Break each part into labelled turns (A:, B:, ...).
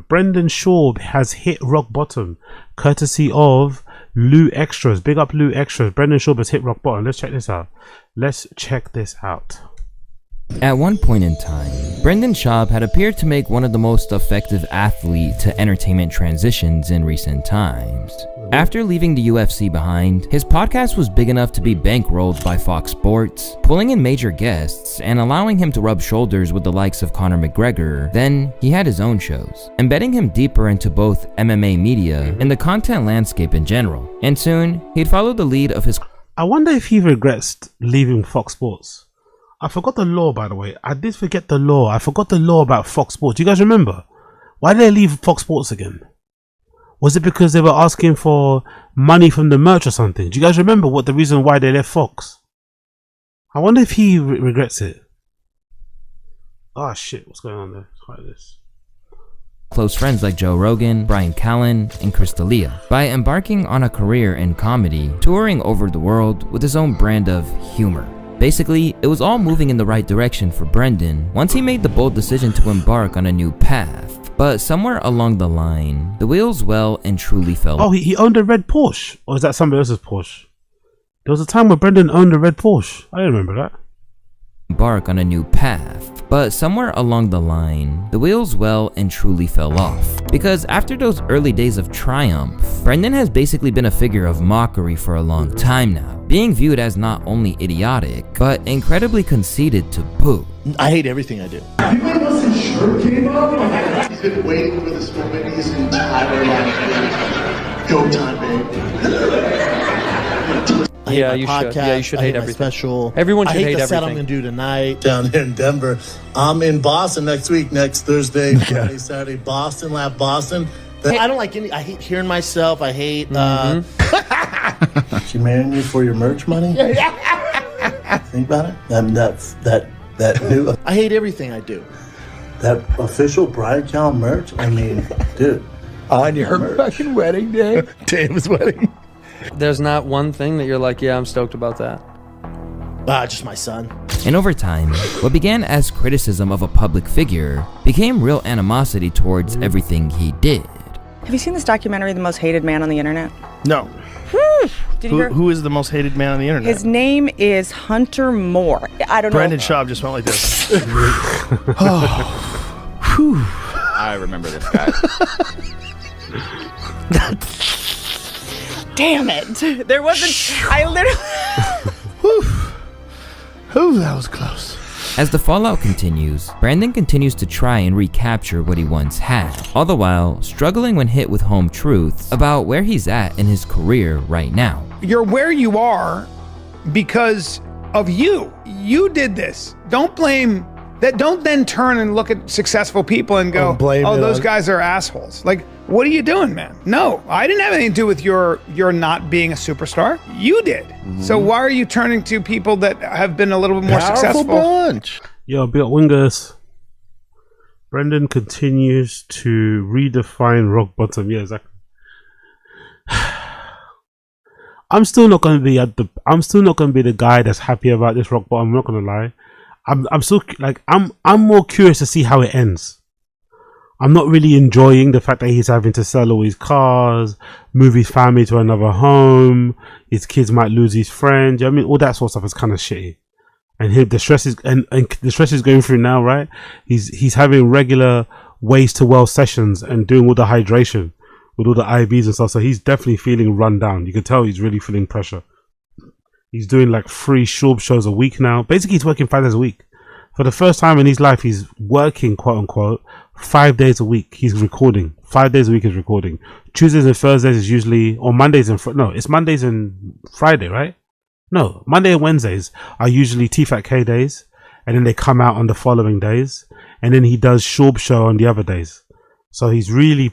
A: Instagram. Brendan Schaub has hit rock bottom, courtesy of Lou Extras. Big up Lou Extras. Brendan Schaub has hit rock bottom. Let's check this out.
B: At one point in time, Brendan Schaub had appeared to make one of the most effective athlete to entertainment transitions in recent times. After leaving the UFC behind, his podcast was big enough to be bankrolled by Fox Sports, pulling in major guests and allowing him to rub shoulders with the likes of Conor McGregor. Then, he had his own shows, embedding him deeper into both MMA media and the content landscape in general. And soon, he'd follow the lead of his...
A: I wonder if he regrets leaving Fox Sports. I forgot the law, by the way. I did forget the law. I forgot the law about Fox Sports. Do you guys remember? Why did they leave Fox Sports again? Was it because they were asking for money from the merch or something? Do you guys remember what the reason why they left Fox? I wonder if he regrets it. Oh shit, what's going on there? Try this.
B: Close friends like Joe Rogan, Brian Callen, and Chris D'Elia, by embarking on a career in comedy, touring over the world with his own brand of humor. Basically, it was all moving in the right direction for Brendan once he made the bold decision to embark on a new path. But somewhere along the line, the wheels well and truly fell.
A: Oh, he owned a red Porsche? Or is that somebody else's Porsche? There was a time where Brendan owned a red Porsche. I didn't remember that.
B: Embark on a new path, but somewhere along the line, the wheels well and truly fell off. Because after those early days of triumph, Brendan has basically been a figure of mockery for a long time now, being viewed as not only idiotic, but incredibly conceited to boot.
C: I hate everything I do.
D: You know Russ's shirt came up? He's been waiting for this moment his entire life. Go time, babe.
E: Yeah, you should. Yeah, you should hate everything.
C: Special.
E: Everyone should hate
C: the set
E: everything.
C: I'm gonna do tonight
D: Down here in Denver. I'm in Boston next week, next Thursday, Friday, Saturday. Boston, Lab Boston.
C: I don't like any. I hate hearing myself. I hate.
D: She marrying you for your merch money? Think about it. That new
C: I hate everything I do.
D: that official bride count merch. I mean, dude.
F: On your fucking wedding day.
D: Day of his wedding.
E: There's not one thing that you're like, yeah, I'm stoked about that.
C: Just my son.
B: And over time, what began as criticism of a public figure became real animosity towards everything he did.
G: Have you seen this documentary, The Most Hated Man on the Internet?
C: No.
G: Did you hear?
C: Who is the most hated man on the internet?
G: His name is Hunter Moore. I don't
C: Brendan
G: know.
C: Schaub just went like this.
H: I remember this guy.
G: Damn it. There wasn't. I literally.
C: Whew, that was close.
B: As the fallout continues, Brandon continues to try and recapture what he once had, all the while struggling when hit with home truths about where he's at in his career right now.
F: You're where you are because of you. You did this. Don't blame that. Don't then turn and look at successful people and go, oh, those guys are assholes. Like, what are you doing, man? No, I didn't have anything to do with your not being a superstar. You did. So why are you turning to people that have been a little bit more successful?
C: Bunch.
A: Yo, Big Up Wingers. Brendan continues to redefine rock bottom. Yeah, exactly. I'm still not gonna be the guy that's happy about this rock bottom. I'm not gonna lie. I'm still like I'm more curious to see how it ends. I'm not really enjoying the fact that he's having to sell all his cars, move his family to another home. His kids might lose his friend. You know what I mean, all that sort of stuff is kind of shitty. And the stress is and the stress he's going through now, right? He's having regular ways to well sessions and doing all the hydration with all the IVs and stuff. So he's definitely feeling run down. You can tell he's really feeling pressure. He's doing like 3 Schaub shows a week now. Basically, he's working 5 days a week. For the first time in his life, he's working, quote unquote, 5 days a week. He's recording. 5 days a week he's recording. Tuesdays and Thursdays is usually, or Mondays and, it's Mondays and Friday, right? No, Monday and Wednesdays are usually TFATK days. And then they come out on the following days. And then he does Schaub show on the other days. So he's really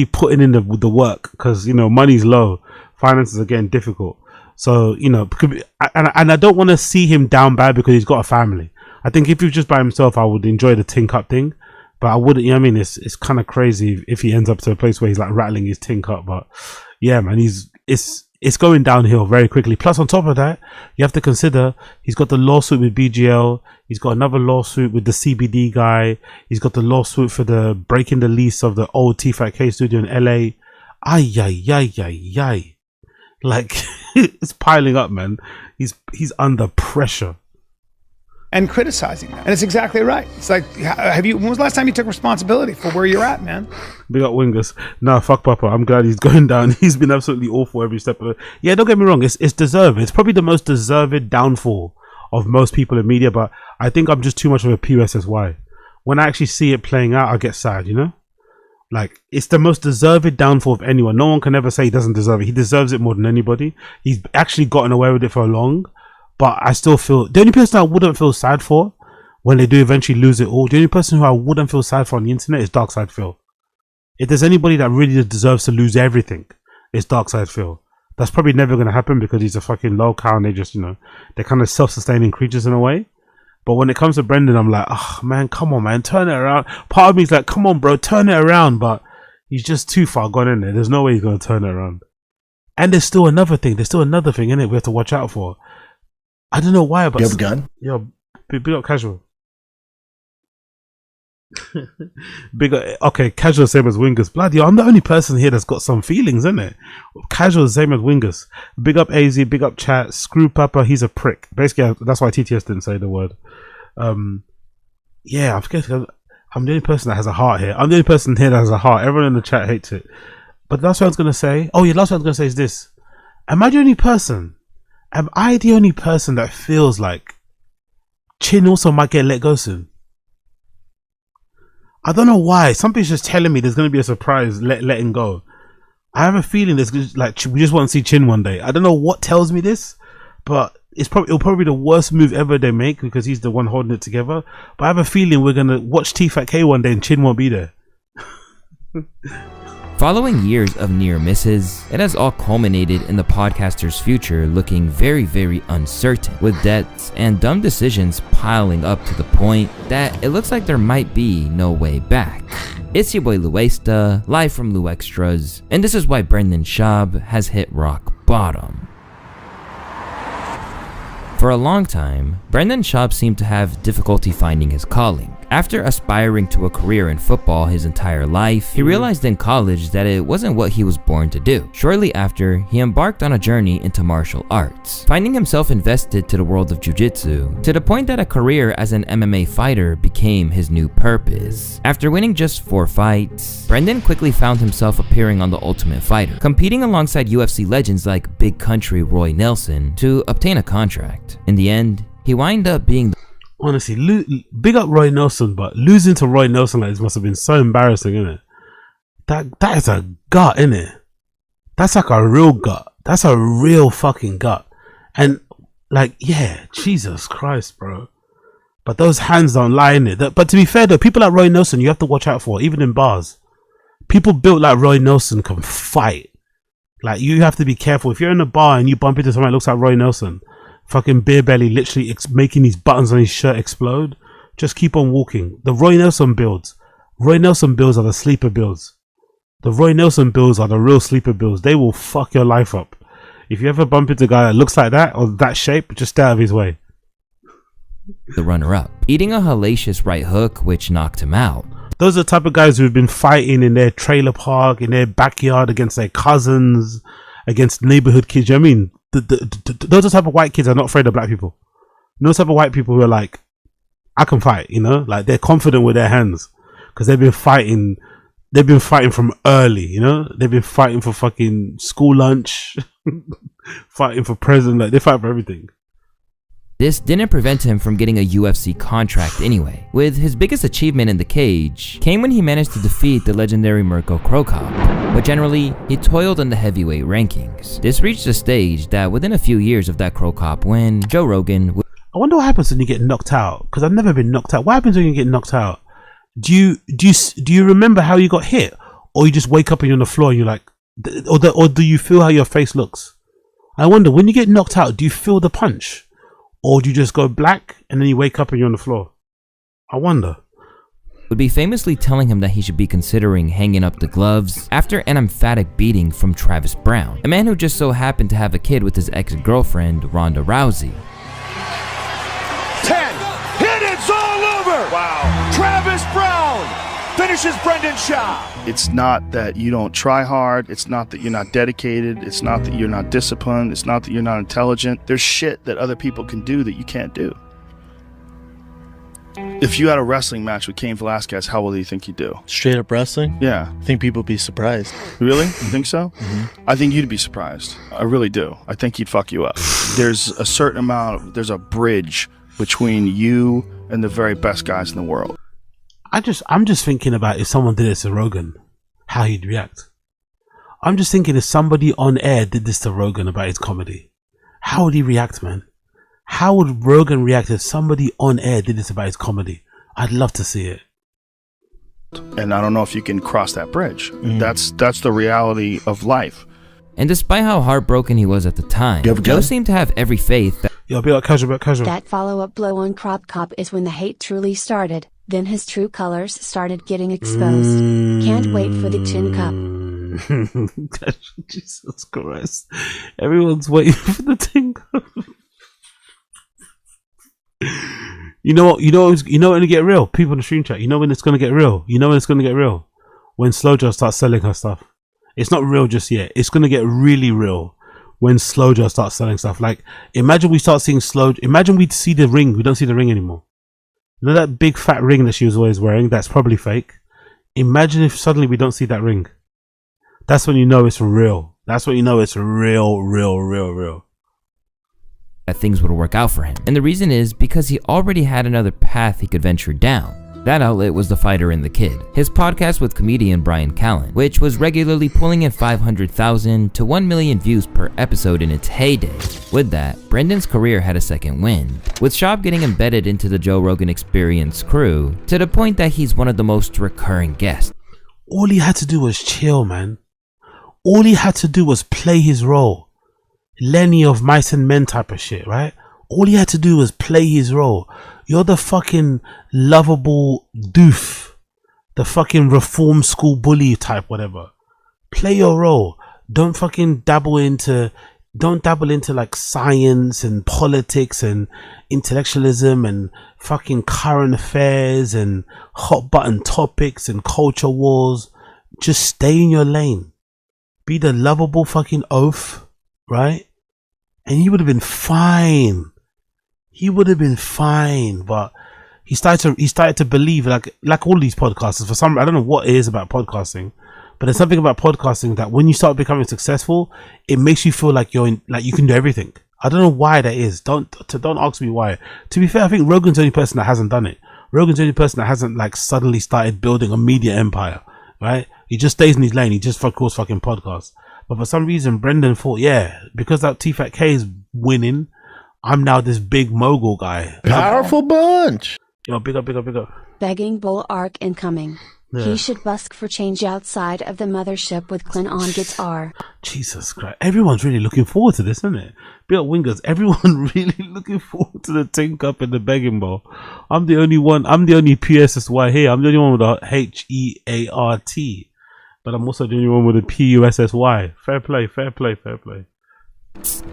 A: putting in the work because, you know, money's low. Finances are getting difficult. So, you know, and I don't want to see him down bad because he's got a family. I think if he was just by himself, I would enjoy the tin cup thing, but I wouldn't. You know what I mean? It's kind of crazy if he ends up to a place where he's like rattling his tin cup. But yeah, man, it's going downhill very quickly. Plus, on top of that, you have to consider he's got the lawsuit with BGL. He's got another lawsuit with the CBD guy. He's got the lawsuit for the breaking the lease of the old TFATK studio in LA. Ay, ay, ay, ay, ay. Like, it's piling up, man. He's under pressure.
F: And criticizing that. And it's exactly right. It's like, when was the last time you took responsibility for where you're at, man?
A: Big up Wingers. Nah, fuck Papa. I'm glad he's going down. He's been absolutely awful every step of it. Yeah, don't get me wrong. It's deserved. It's probably the most deserved downfall of most people in media, but I think I'm just too much of a PUSSY. When I actually see it playing out, I get sad, you know? Like, it's the most deserved downfall of anyone. No one can ever say he doesn't deserve it. He deserves it more than anybody. He's actually gotten away with it for long. But I still feel the only person I wouldn't feel sad for when they do eventually lose it all, the only person who I wouldn't feel sad for on the internet is Darkside Phil. If there's anybody that really deserves to lose everything, it's Darkside Phil. That's probably never going to happen because he's a fucking low cow and they just, you know, they're kind of self-sustaining creatures in a way. But when it comes to Brendan, I'm like, oh man, come on, man, turn it around. Part of me is like, come on, bro, turn it around. But he's just too far gone in there. There's no way he's going to turn it around. And there's still another thing. There's still another thing in it we have to watch out for. I don't know why, but
C: you have a gun?
A: Yo, big up Casual. Big up, okay, Casual same as Wingers. Bloody, I'm the only person here that's got some feelings, isn't it? Casual same as Wingers. Big up AZ, big up chat. Screw Papa, he's a prick. Basically, that's why TTS didn't say the word. Yeah, I forget. I'm the only person that has a heart here. I'm the only person here that has a heart. Everyone in the chat hates it. But that's what I was gonna say. Oh yeah, last what I was gonna say is this. Am I the only person that feels like Chin also might get let go soon? I don't know why. Something's just telling me there's going to be a surprise letting go. I have a feeling there's like we just want to see Chin one day. I don't know what tells me this, but it'll probably be the worst move ever they make because he's the one holding it together. But I have a feeling we're going to watch TFATK one day and Chin won't be there.
B: Following years of near misses, it has all culminated in the podcaster's future looking very, very uncertain, with debts and dumb decisions piling up to the point that it looks like there might be no way back. It's your boy Luesta, live from Lu Extras, and this is why Brendan Schaub has hit rock bottom. For a long time, Brendan Schaub seemed to have difficulty finding his calling. After aspiring to a career in football his entire life, he realized in college that it wasn't what he was born to do. Shortly after, he embarked on a journey into martial arts, finding himself invested to the world of jiu-jitsu, to the point that a career as an MMA fighter became his new purpose. After winning just 4 fights, Brendan quickly found himself appearing on The Ultimate Fighter, competing alongside UFC legends like Big Country Roy Nelson to obtain a contract. In the end, he wound up being
A: honestly, big up Roy Nelson, but losing to Roy Nelson like this must have been so embarrassing, innit? That is a gut, innit? That's like a real gut. That's a real fucking gut. And like, yeah, Jesus Christ, bro. But those hands don't lie, innit? But to be fair though, people like Roy Nelson, you have to watch out for, even in bars. People built like Roy Nelson can fight. Like, you have to be careful. If you're in a bar and you bump into someone that looks like Roy Nelson, fucking beer belly, literally making these buttons on his shirt explode, just keep on walking. The Roy Nelson builds are the sleeper builds. The Roy Nelson builds are the real sleeper builds. They will fuck your life up. If you ever bump into a guy that looks like that or that shape, just stay out of his way.
B: The runner-up, eating a hellacious right hook which knocked him out.
A: Those are the type of guys who've been fighting in their trailer park, in their backyard, against their cousins, against neighborhood kids. You know what I mean? Those are the type of white kids are not afraid of black people. No type of white people who are like, I can fight, you know, like they're confident with their hands because they've been fighting from early, you know, they've been fighting for fucking school lunch, fighting for president, like they fight for everything.
B: This didn't prevent him from getting a UFC contract anyway, with his biggest achievement in the cage came when he managed to defeat the legendary Mirko Cro Cop. But generally, he toiled in the heavyweight rankings. This reached a stage that within a few years of that Cro Cop win, Joe Rogan would...
A: I wonder what happens when you get knocked out, because I've never been knocked out. What happens when you get knocked out? Do you remember how you got hit, or you just wake up and you're on the floor and you're like, or do you feel how your face looks? I wonder, when you get knocked out, do you feel the punch? Or do you just go black and then you wake up and you're on the floor? I wonder.
B: would be famously telling him that he should be considering hanging up the gloves after an emphatic beating from Travis Brown, a man who just so happened to have a kid with his ex-girlfriend, Ronda Rousey.
I: 10. Hit it's all over! Wow. Travis Brown finishes Brendan Schaub.
J: It's not that you don't try hard. It's not that you're not dedicated. It's not that you're not disciplined. It's not that you're not intelligent. There's shit that other people can do that you can't do. If you had a wrestling match with Cain Velasquez, how well do you think you'd do?
C: Straight up wrestling?
J: Yeah.
C: I think people would be surprised.
J: Really? You think so? Mm-hmm. I think you'd be surprised. I really do. I think he'd fuck you up. There's a certain amount, there's a bridge between you and the very best guys in the world.
A: I'm just thinking about if someone did this to Rogan, how he'd react. I'm just thinking if somebody on air did this to Rogan about his comedy, how would he react, man? How would Rogan react if somebody on air did this about his comedy? I'd love to see it.
J: And I don't know if you can cross that bridge. That's the reality of life.
B: And despite how heartbroken he was at the time, Joe seemed to have every faith that
A: be like casual.
K: That follow-up blow on Crop Cop is when the hate truly started. Then his true colors started getting exposed. Can't wait for the tin cup.
A: Jesus Christ. Everyone's waiting for the tin cup. You know when it get real? People in the stream chat, you know when it's gonna get real? You know when it's gonna get real? When Slojo starts selling her stuff. It's not real just yet. It's gonna get really real when Slojo starts selling stuff. Like, imagine we start seeing imagine we see the ring. We don't see the ring anymore. You know that big fat ring that she was always wearing? That's probably fake. Imagine if suddenly we don't see that ring. That's when you know it's real. That's when you know it's real.
B: That things would work out for him. And the reason is because he already had another path he could venture down. That outlet was The Fighter and the Kid, his podcast with comedian Brian Callen, which was regularly pulling in 500,000 to 1 million views per episode in its heyday. With that, Brendan's career had a second wind, with Schaub getting embedded into the Joe Rogan Experience crew to the point that he's one of the most recurring guests.
A: All he had to do was chill, man. All he had to do was play his role. Lenny of Mice and Men type of shit, right? All he had to do was play his role. You're the fucking lovable doof, the fucking reform school bully type, whatever. Play your role. Don't dabble into like science and politics and intellectualism and fucking current affairs and hot button topics and culture wars. Just stay in your lane. Be the lovable fucking oaf, right? And he would have been fine. But he started to believe, like all these podcasters, for some, I don't know what it is about podcasting, but there's something about podcasting that when you start becoming successful, it makes you feel like you can do everything. I don't know why that is. Don't ask me why. To be fair, I think Rogan's the only person that hasn't done it. Rogan's the only person that hasn't suddenly started building a media empire, right? He just stays in his lane. He just calls fucking podcasts. But for some reason, Brendan thought, because that TFATK is winning, I'm now this big mogul guy.
C: Powerful bunch.
A: Big up.
K: Begging bull arc incoming.
A: Yeah.
K: He should busk for change outside of the mothership with Clint on guitar.
A: Jesus Christ. Everyone's really looking forward to this, isn't it? Big up Wingers. Everyone really looking forward to the tin cup and the begging bowl. I'm the only one. I'm the only PSSY here. I'm the only one with a HEART. But I'm also the only one with a PUSSY. Fair play.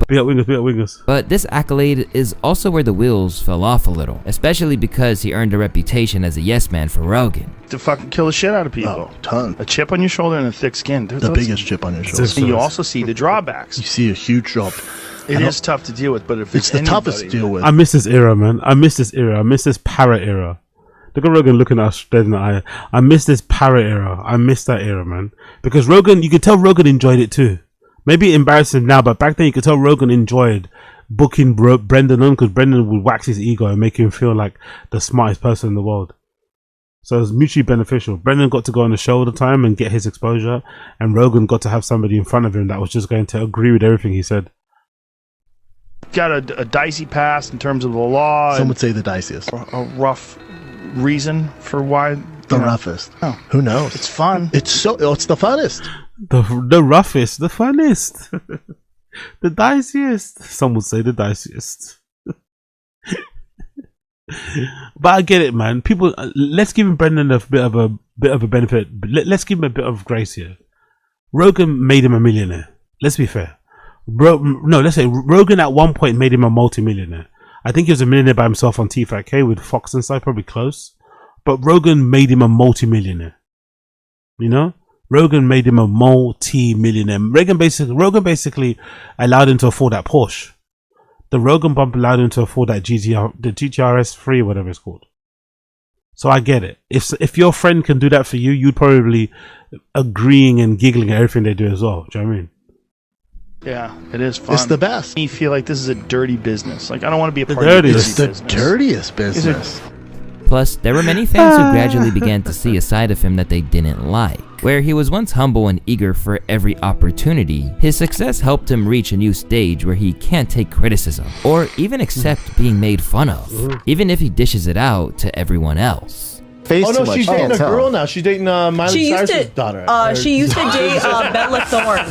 A: Big up Wingers.
B: But this accolade is also where the wheels fell off a little, especially because he earned a reputation as a yes man for Rogan.
J: To fucking kill the shit out of people.
C: Oh, ton.
J: A chip on your shoulder and a thick skin.
C: The biggest chip on your shoulder.
J: And you also see the drawbacks.
C: You see a huge drop.
J: It is tough to deal with, but if
C: it's the toughest to deal with.
A: I miss this era, man. I miss this parrot era. Look at Rogan looking at us straight in the eye. I miss this parrot era. I miss that era, man. Because Rogan, you could tell Rogan enjoyed it too. Maybe embarrassing now, but back then you could tell Rogan enjoyed booking Brendan on, because Brendan would wax his ego and make him feel like the smartest person in the world. So it was mutually beneficial. Brendan got to go on the show all the time and get his exposure, and Rogan got to have somebody in front of him that was just going to agree with everything he said.
J: Got a dicey past in terms of the law.
C: Some would say the diciest.
J: A rough reason for why.
C: The roughest. Oh, who knows?
J: It's fun.
C: It's the funnest.
A: The roughest, the funnest, the diciest. Some would say the diciest. But I get it, man. People, let's give him Brendan a bit of a benefit. Let's give him a bit of grace here. Rogan made him a millionaire. Let's be fair. Let's say Rogan at one point made him a multi-millionaire. I think he was a millionaire by himself on TFATK with Fox and stuff, probably close. But Rogan made him a multi-millionaire. You know? Rogan made him a multi-millionaire. Rogan basically allowed him to afford that Porsche. The Rogan bump allowed him to afford that the GTRS 3, whatever it's called. So I get it. If your friend can do that for you, you'd probably agreeing and giggling at everything they do as well. Do you know what I mean?
J: Yeah, it is fun.
C: It's the best.
J: You feel like this is a dirty business. Like, I don't want to be a part
C: of
J: this
C: It's the
J: business.
C: dirtiest business.
B: Plus, there were many fans who gradually began to see a side of him that they didn't like. Where he was once humble and eager for every opportunity, his success helped him reach a new stage where he can't take criticism or even accept being made fun of, even if he dishes it out to everyone else.
C: Oh no, she's dating a girl now. She's dating Miley Cyrus's daughter.
G: She used to date Bella Thorne.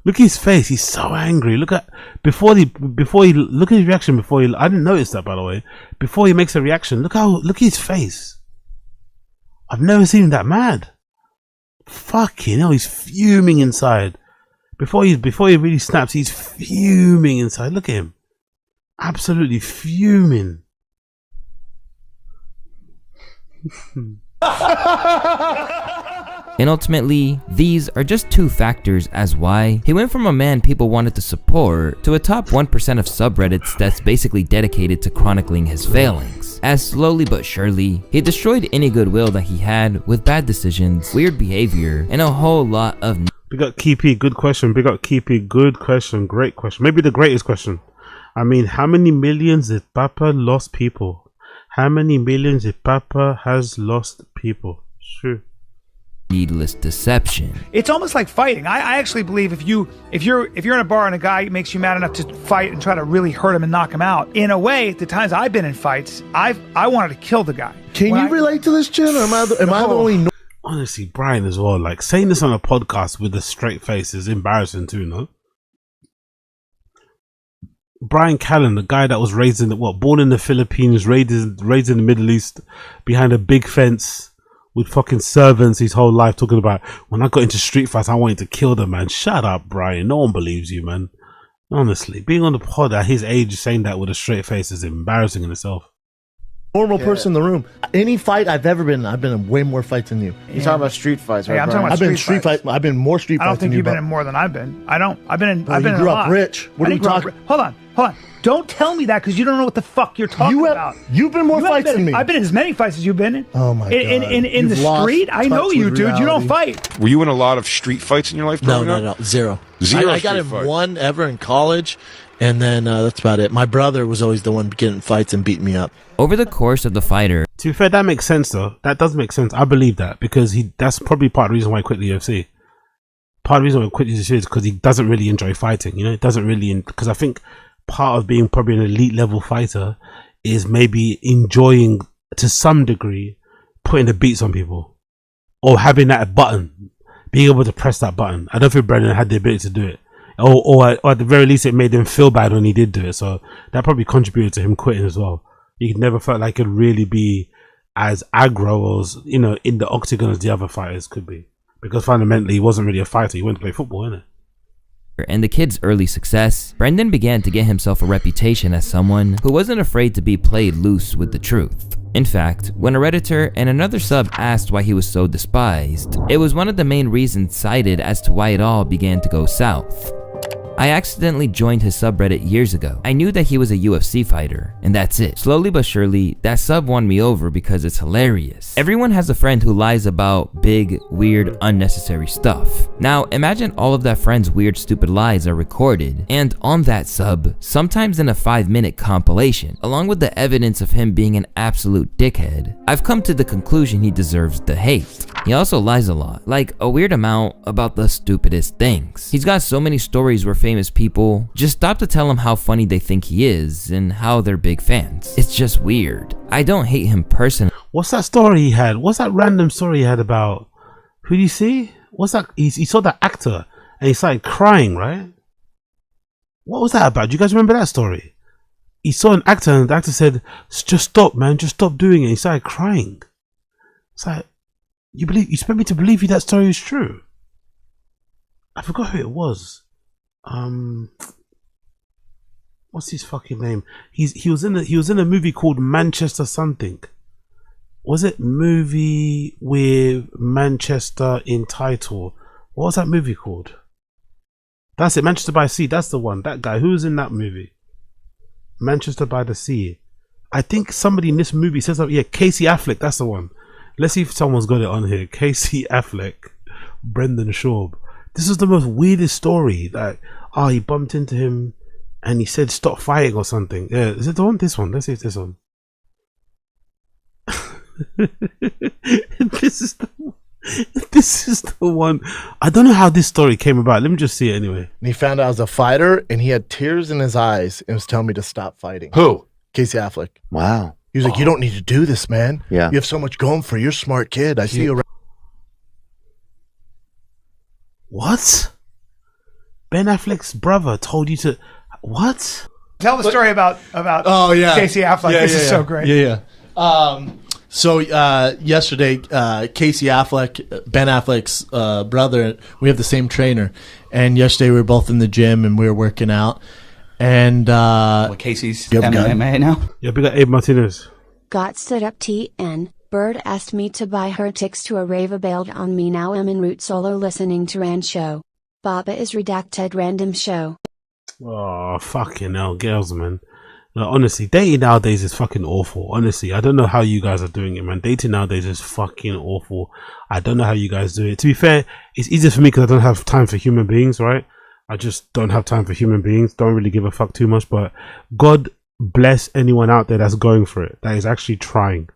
A: Look at his face. He's so angry. Look at before he look at his reaction before he. I didn't notice that, by the way. Before he makes a reaction, look at his face. I've never seen him that mad. Fucking hell, he's fuming inside. Before he really snaps, he's fuming inside. Look at him, absolutely fuming.
B: And ultimately, these are just two factors as why he went from a man people wanted to support to a top 1% of subreddits that's basically dedicated to chronicling his failings. As slowly but surely, he destroyed any goodwill that he had with bad decisions, weird behavior, and a whole lot of...
A: Big up Keepy, good question. Big up Keepy, good question, great question. Maybe the greatest question. I mean, how many millions did Papa lost people? How many millions did Papa has lost people? Sure.
B: Needless deception.
F: It's almost like fighting. I actually believe if you're in a bar and a guy makes you mad enough to fight and try to really hurt him and knock him out, in a way, the times I've been in fights, I wanted to kill the guy.
C: Can you relate to this, Jen? Or am I the only?
A: Honestly, Brian as well. Like saying this on a podcast with a straight face is embarrassing too, no? Brian Callen, the guy that was raised in born in the Philippines, raised in the Middle East, behind a big fence. With fucking servants his whole life, talking about when I got into street fights I wanted to kill them, man. Shut up, Brian. No one believes you, man. Honestly, being on the pod at his age saying that with a straight face is embarrassing in itself.
C: Normal person in the room. Any fight I've ever been in, I've been in way more fights than you.
H: You're talking about street fights, right?
F: Yeah, I'm talking about
C: I've been street fights. I've been more street fights.
F: I don't think
C: than
F: you've
C: you,
F: been in more than I've been. I've been in a
C: grew
F: lot.
C: up rich. What are we talking?
F: Hold on. Don't tell me that because you don't know what the fuck you're talking about.
C: You've been more fights than me.
F: I've been in as many fights as you've been in.
C: Oh my god!
F: In the street, I know you, dude. You don't fight.
I: Were you in a lot of street fights in your life?
C: No, zero. I got in one ever in college, and then that's about it. My brother was always the one getting in fights and beating me up.
B: Over the course of the fighter,
A: to be fair, that makes sense though. That does make sense. I believe that because that's probably part of the reason why he quit the UFC. Part of the reason why he quit the UFC is because he doesn't really enjoy fighting. You know, it doesn't really because I think part of being probably an elite level fighter is maybe enjoying to some degree putting the beats on people or having that button, being able to press that button. I don't think Brendan had the ability to do it, or at the very least it made him feel bad when he did do it, so that probably contributed to him quitting as well. He never felt like he could really be as aggro as, you know, in the octagon as the other fighters could be, because fundamentally he wasn't really a fighter. He went to play football, innit?
B: and the kid's early success, Brendan began to get himself a reputation as someone who wasn't afraid to be played loose with the truth. In fact, when a Redditor and another sub asked why he was so despised, it was one of the main reasons cited as to why it all began to go south. I accidentally joined his subreddit years ago. I knew that he was a UFC fighter, and that's it. Slowly but surely, that sub won me over because it's hilarious. Everyone has a friend who lies about big, weird, unnecessary stuff. Now, imagine all of that friend's weird, stupid lies are recorded, and on that sub, sometimes in a 5-minute compilation, along with the evidence of him being an absolute dickhead. I've come to the conclusion he deserves the hate. He also lies a lot, like a weird amount about the stupidest things. He's got so many stories where famous people just stop to tell him how funny they think he is and how they're big fans. It's just weird. I don't hate him personally.
A: What's that story he had? What's that random story he had about? Who do you see? What's that? He saw that actor and he started crying, right? What was that about? Do you guys remember that story? he saw an actor and the actor said, "Just stop, man, just stop doing it." He started crying. It's like, you expect me to believe you that story is true? I forgot who it was. What's his fucking name? He was in a movie called Manchester something. Was it movie with Manchester in title? What was that movie called? That's it, Manchester by the Sea. That's the one. That guy. Who was in that movie? Manchester by the Sea. I think somebody in this movie says, yeah, Casey Affleck. That's the one. Let's see if someone's got it on here. Casey Affleck, Brendan Schaub. This is the most weirdest story. Like, he bumped into him and he said, "Stop fighting" or something. Yeah, is it the one? This one. Let's see if this one. This is the one. I don't know how this story came about. Let me just see it anyway.
C: And he found out I was a fighter, and he had tears in his eyes and was telling me to stop fighting.
L: Who?
C: Casey Affleck.
L: Wow.
C: He was like, "You don't need to do this, man.
L: Yeah.
C: You have so much going for you. You're a smart kid. I see you around."
A: What? Ben Affleck's brother told you to... What?
F: Tell the story about Casey Affleck. This is so great.
C: So yesterday, Casey Affleck, Ben Affleck's brother, we have the same trainer. And yesterday we were both in the gym and we were working out. And
L: Casey's MMA now?
A: Yeah, we got Abe Martinez.
K: Got stood up TN. Bird asked me to buy her tickets to a rave, bailed on me. Now I'm en route solo listening to Rand show. Baba is redacted random show.
A: Oh, fucking hell, girls, man. Like, honestly, dating nowadays is fucking awful. Honestly, I don't know how you guys are doing it, man. Dating nowadays is fucking awful. I don't know how you guys do it. To be fair, it's easier for me because I don't have time for human beings, right? I just don't have time for human beings. Don't really give a fuck too much. But God bless anyone out there that's going for it, that is actually trying.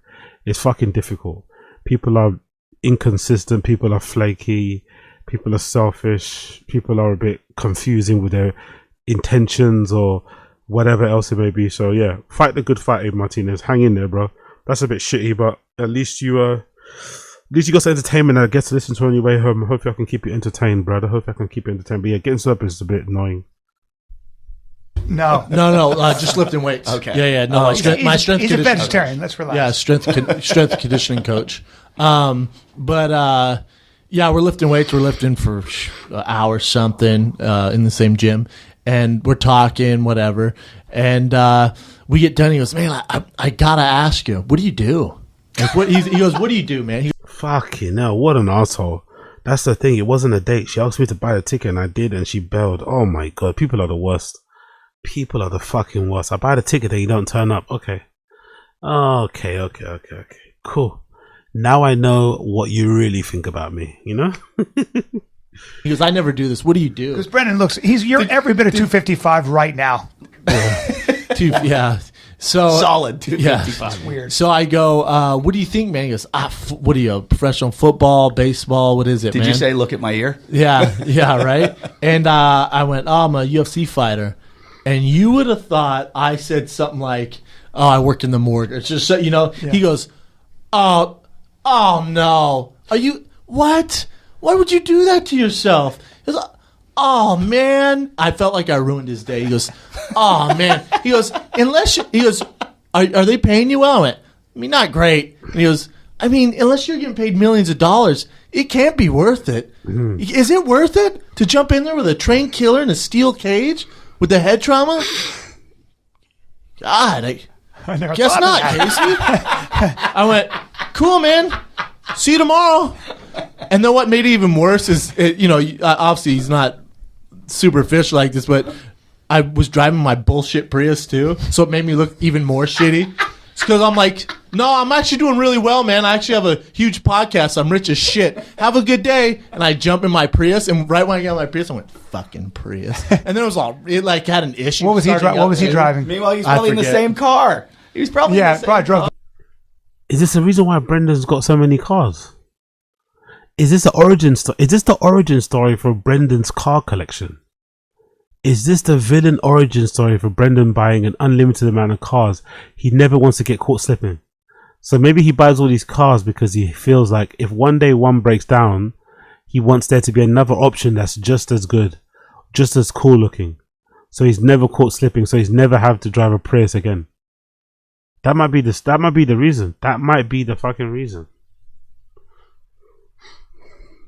A: It's fucking difficult. People are inconsistent. People are flaky. People are selfish. People are a bit confusing with their intentions or whatever else it may be. So yeah, fight the good fight, Abe Martinez. Hang in there, bro. That's a bit shitty, but at least you got some entertainment and I get to listen to on your way home. Hopefully I can keep you entertained, brother. Hopefully I can keep you entertained. But yeah, getting stood up is a bit annoying.
F: No,
C: just lifting weights.
L: Okay.
C: Yeah. No, my strength.
F: He's a vegetarian. Let's relax.
C: Yeah, strength conditioning coach. But yeah, we're lifting weights. We're lifting for an hour something in the same gym, and we're talking whatever. And we get done. He goes, "Man, I gotta ask you, what do you do?" Like, he goes, "What do you do, man?"
A: Fucking hell, what an asshole. That's the thing. It wasn't a date. She asked me to buy a ticket and I did, and she bailed. Oh my god, people are the worst. People are the fucking worst. I buy the ticket and you don't turn up. Okay. Cool. Now I know what you really think about me, you know?
C: He goes, "I never do this. What do you do?"
F: Because Brendan you're every bit of 255 right now.
C: Yeah. So
L: solid 255.
C: Yeah. Weird. So I go, "What do you think, man?" He goes, "What are you, professional football, baseball? What is it, man?"
L: Did you say, "Look at my ear"?
C: Yeah, right. And I went, "Oh, I'm a UFC fighter." And you would have thought I said something like, "Oh, I work in the morgue." It's just so, you know. Yeah. He goes, "Oh no, are you what? Why would you do that to yourself?" He goes, "Oh man," I felt like I ruined his day. He goes, "Oh man," he goes, "Are they paying you well?" I went, "I mean, not great." And he goes, "I mean, unless you're getting paid millions of dollars, it can't be worth it. Mm-hmm. Is it worth it to jump in there with a trained killer in a steel cage with the head trauma?" God, I guess not, Casey. I went, "Cool, man. See you tomorrow." And then what made it even worse is, obviously he's not superficial like this, but I was driving my bullshit Prius too, so it made me look even more shitty. It's because I'm like, "No, I'm actually doing really well, man. I actually have a huge podcast. I'm rich as shit. Have a good day." And I jump in my Prius, and right when I got in my Prius, I went, "Fucking Prius." And then it had an issue.
F: What was he driving?
L: Meanwhile, he's probably in the same car. He was probably
F: probably drove.
A: Is this the reason why Brendan's got so many cars? Is this the origin story? Is this the origin story for Brendan's car collection? Is this the villain origin story for Brendan buying an unlimited amount of cars? He never wants to get caught slipping. So maybe he buys all these cars because he feels like if one day one breaks down, he wants there to be another option that's just as good, just as cool looking. so he's never caught slipping, so he's never have to drive a Prius again. That might be the reason. That might be the fucking reason.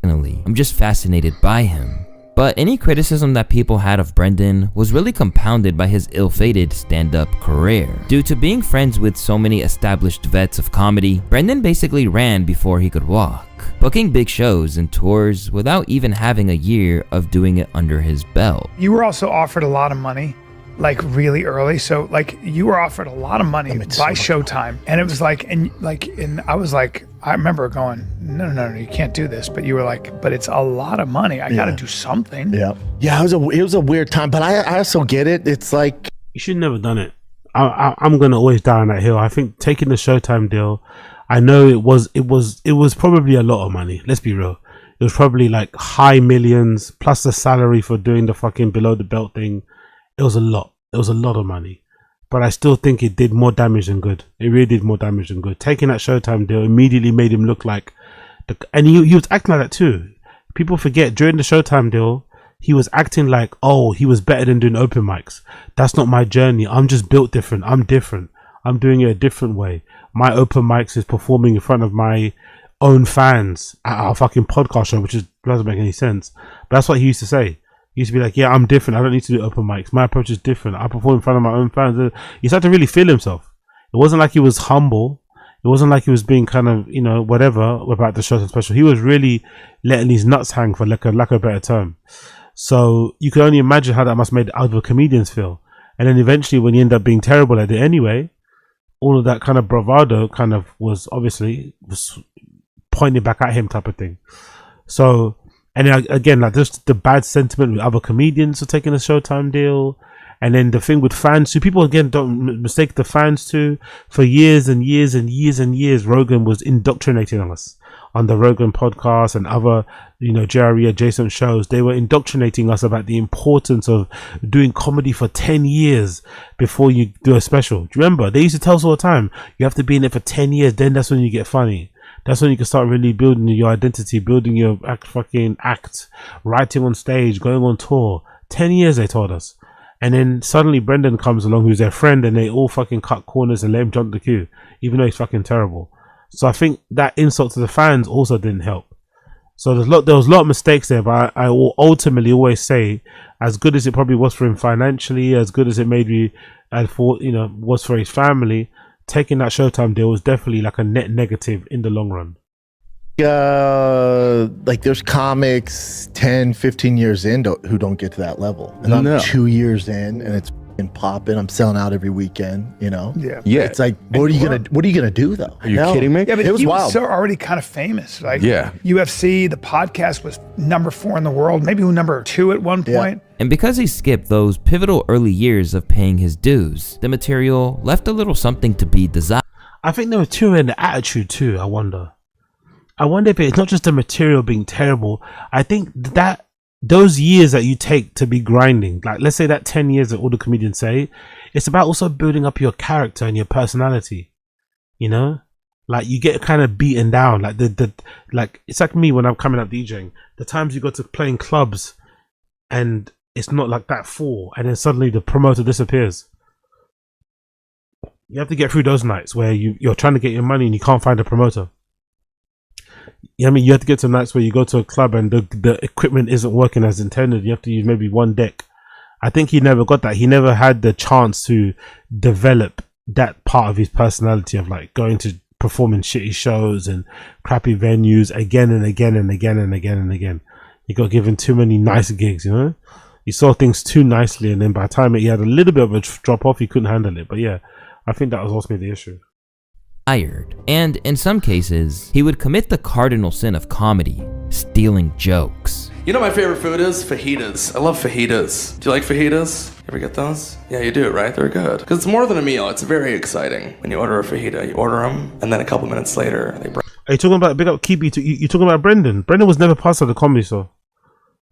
B: I'm just fascinated by him. But any criticism that people had of Brendan was really compounded by his ill-fated stand-up career. Due to being friends with so many established vets of comedy, Brendan basically ran before he could walk, booking big shows and tours without even having a year of doing it under his belt.
F: You were also offered a lot of money, like really early. So like you were offered a lot of money by Showtime, and it was like, and I was like, I remember going, no, you can't do this. But you were like, but it's a lot of money. I got to do something.
M: Yeah. It was a weird time, but I also get it. It's like,
A: you should never done it. I'm gonna always die on that hill. I think taking the Showtime deal, I know it was probably a lot of money. Let's be real. It was probably like high millions plus the salary for doing the fucking below the belt thing. It was a lot. It was a lot of money. But I still think it did more damage than good. It really did more damage than good. Taking that Showtime deal immediately made him look like... And he was acting like that too. People forget, during the Showtime deal, he was acting like, oh, he was better than doing open mics. That's not my journey. I'm just built different. I'm different. I'm doing it a different way. My open mics is performing in front of my own fans at our fucking podcast show, which doesn't make any sense. But that's what he used to say. He used to be like, yeah, I'm different. I don't need to do open mics. My approach is different. I perform in front of my own fans. He started to really feel himself. It wasn't like he was humble. It wasn't like he was being kind of, whatever about the Showtime special. He was really letting his nuts hang, for lack of a better term. So you can only imagine how that must have made other comedians feel. And then eventually when you end up being terrible at it anyway, all of that kind of bravado kind of was pointed back at him type of thing. So... And again, like just the bad sentiment with other comedians for taking a Showtime deal. And then the thing with fans too. People, again, don't mistake the fans too. For years and years and years and years, Rogan was indoctrinating us on the Rogan podcast and other, JRE adjacent shows. They were indoctrinating us about the importance of doing comedy for 10 years before you do a special. Do you remember? They used to tell us all the time, you have to be in it for 10 years, then that's when you get funny. That's when you can start really building your identity, building your act, writing on stage, going on tour. 10 years, they told us. And then suddenly Brendan comes along, who's their friend, and they all fucking cut corners and let him jump the queue, even though he's fucking terrible. So I think that insult to the fans also didn't help. So there was a lot of mistakes there, but I will ultimately always say, as good as it probably was for him financially, as good as it made me, and for was for his family, taking that Showtime deal was definitely like a net negative in the long run.
M: Like there's comics 10, 15 years in who don't get to that level. And I'm 2 years in and it's popping. I'm selling out every weekend, Yeah. It's like, what are you gonna do though?
N: Are you kidding me?
F: Yeah, but
N: it was
F: wild.
N: wild.
F: So already kind of famous. Like
N: yeah.
F: UFC, the podcast was number 4 in the world, maybe number 2 at one point.
B: And because he skipped those pivotal early years of paying his dues, the material left a little something to be desired.
A: I think the material and the attitude too, I wonder if it's not just the material being terrible. I think that those years that you take to be grinding, like let's say that 10 years that all the comedians say, it's about also building up your character and your personality. Like you get kind of beaten down. Like like it's like me when I'm coming up DJing. The times you go to play in clubs and it's not like that full, and then suddenly the promoter disappears. You have to get through those nights where you're trying to get your money and you can't find a promoter. You have to get to nights where you go to a club and the equipment isn't working as intended. You have to use maybe one deck. I think he never got that. He never had the chance to develop that part of his personality of like going to perform in shitty shows and crappy venues again and again and again and again and again. He got given too many nice gigs, He saw things too nicely, and then by the time he had a little bit of a drop off, he couldn't handle it. But yeah, I think that was ultimately the issue.
B: And in some cases, he would commit the cardinal sin of comedy, stealing jokes.
O: My favorite food is fajitas. I love fajitas. Do you like fajitas? You ever get those? Yeah, you do, right? They're good. Because it's more than a meal. It's very exciting. When you order a fajita, you order them, and then a couple minutes later, they break.
A: Are you talking about, big up Kibi, you're talking about Brendan? Brendan was never passed at the Comedy Store.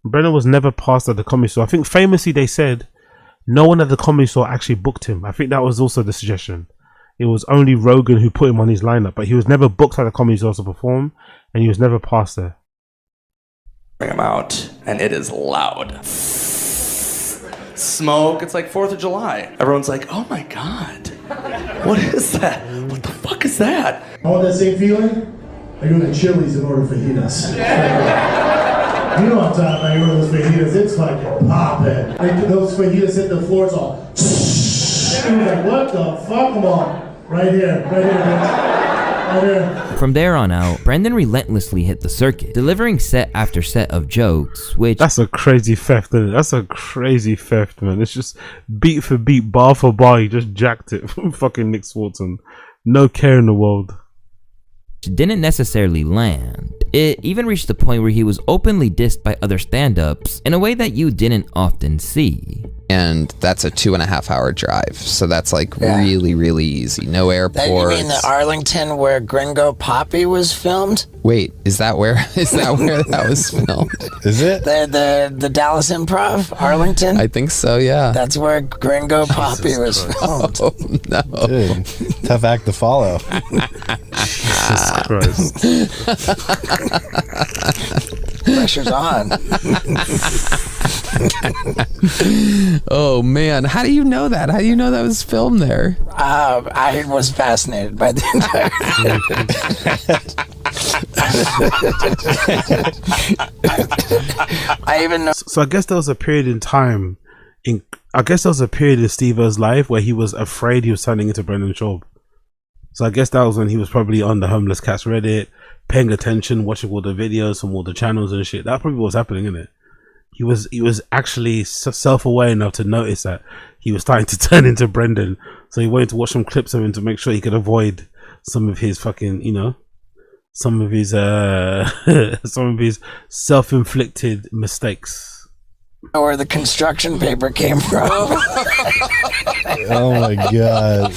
A: I think famously they said no one at the Comedy Store actually booked him. I think that was also the suggestion. It was only Rogan who put him on his lineup, but he was never booked at the Comedy Store to perform, and he was never passed there.
O: Bring him out, and it is loud. smoke. It's like 4th of July. Everyone's like, oh my God, what is that? What the fuck is that?
D: I want that same feeling? I go to Chili's and order fajitas. You know what I'm talking about, you order those fajitas, it's fucking popping. Like, those fajitas hit the floor, it's all I'm like, what the fuck? Come on. Right here, bitch.
B: From there on out, Brendan relentlessly hit the circuit, delivering set after set of jokes, which...
A: That's a crazy theft, isn't it? That's a crazy theft, man. It's just beat for beat, bar for bar, he just jacked it from fucking Nick Swartzen. No care in the world.
B: Didn't necessarily land. It even reached the point where he was openly dissed by other stand-ups in a way that you didn't often see.
N: And that's a 2.5 hour drive, so that's like really, really easy. No airports.
P: You mean the Arlington where Gringo Poppy was filmed?
N: Wait, is that where that was filmed?
M: Is it?
P: The Dallas Improv, Arlington?
N: I think so, yeah.
P: That's where Gringo Poppy was filmed.
N: Oh, no.
M: Dude, tough act to follow.
A: Jesus Christ.
P: Pressure's on.
N: Oh man, how do you know that? How do you know that was filmed there?
P: I was fascinated by the entire. I even know.
A: So I guess there was a period in time, in Steve-O's life where he was afraid he was turning into Brendan Schaub. So I guess that was when he was probably on the Homeless Cats Reddit, paying attention, watching all the videos from all the channels and shit. That probably was happening, isn't it? He was actually self-aware enough to notice that he was starting to turn into Brendan. So he wanted to watch some clips of him to make sure he could avoid some of his fucking, some of his self-inflicted mistakes.
P: Where the construction paper came from.
M: Oh my God.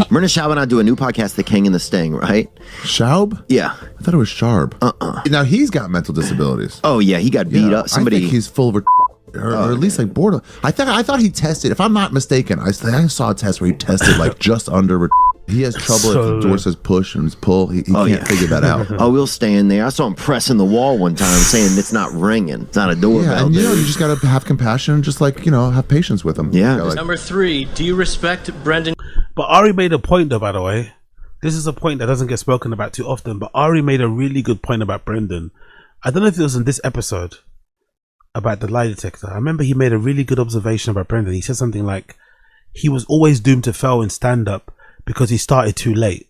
Q: Brendan Schaub and I do a new podcast, The King and the Sting, right?
R: Schaub?
Q: Yeah.
R: I thought it was Sharb. Now he's got mental disabilities.
Q: Oh yeah, he got beat up. Somebody.
R: I think he's full of or at least like boredom. I thought he tested. If I'm not mistaken, I saw a test where he tested like just under. He has trouble if the door says push and pull. He can't figure that out.
Q: Oh, we'll stay in there. I saw him pressing the wall one time, saying it's not ringing. It's not a doorbell.
R: Yeah, and you just gotta have compassion and just have patience with him.
Q: Yeah.
S: Number 3, do you respect Brendan?
A: But Ari made a point though, by the way. This is a point that doesn't get spoken about too often, but Ari made a really good point about Brendan. I don't know if it was in this episode about the lie detector. I remember he made a really good observation about Brendan. He said something like, he was always doomed to fail in stand-up because he started too late.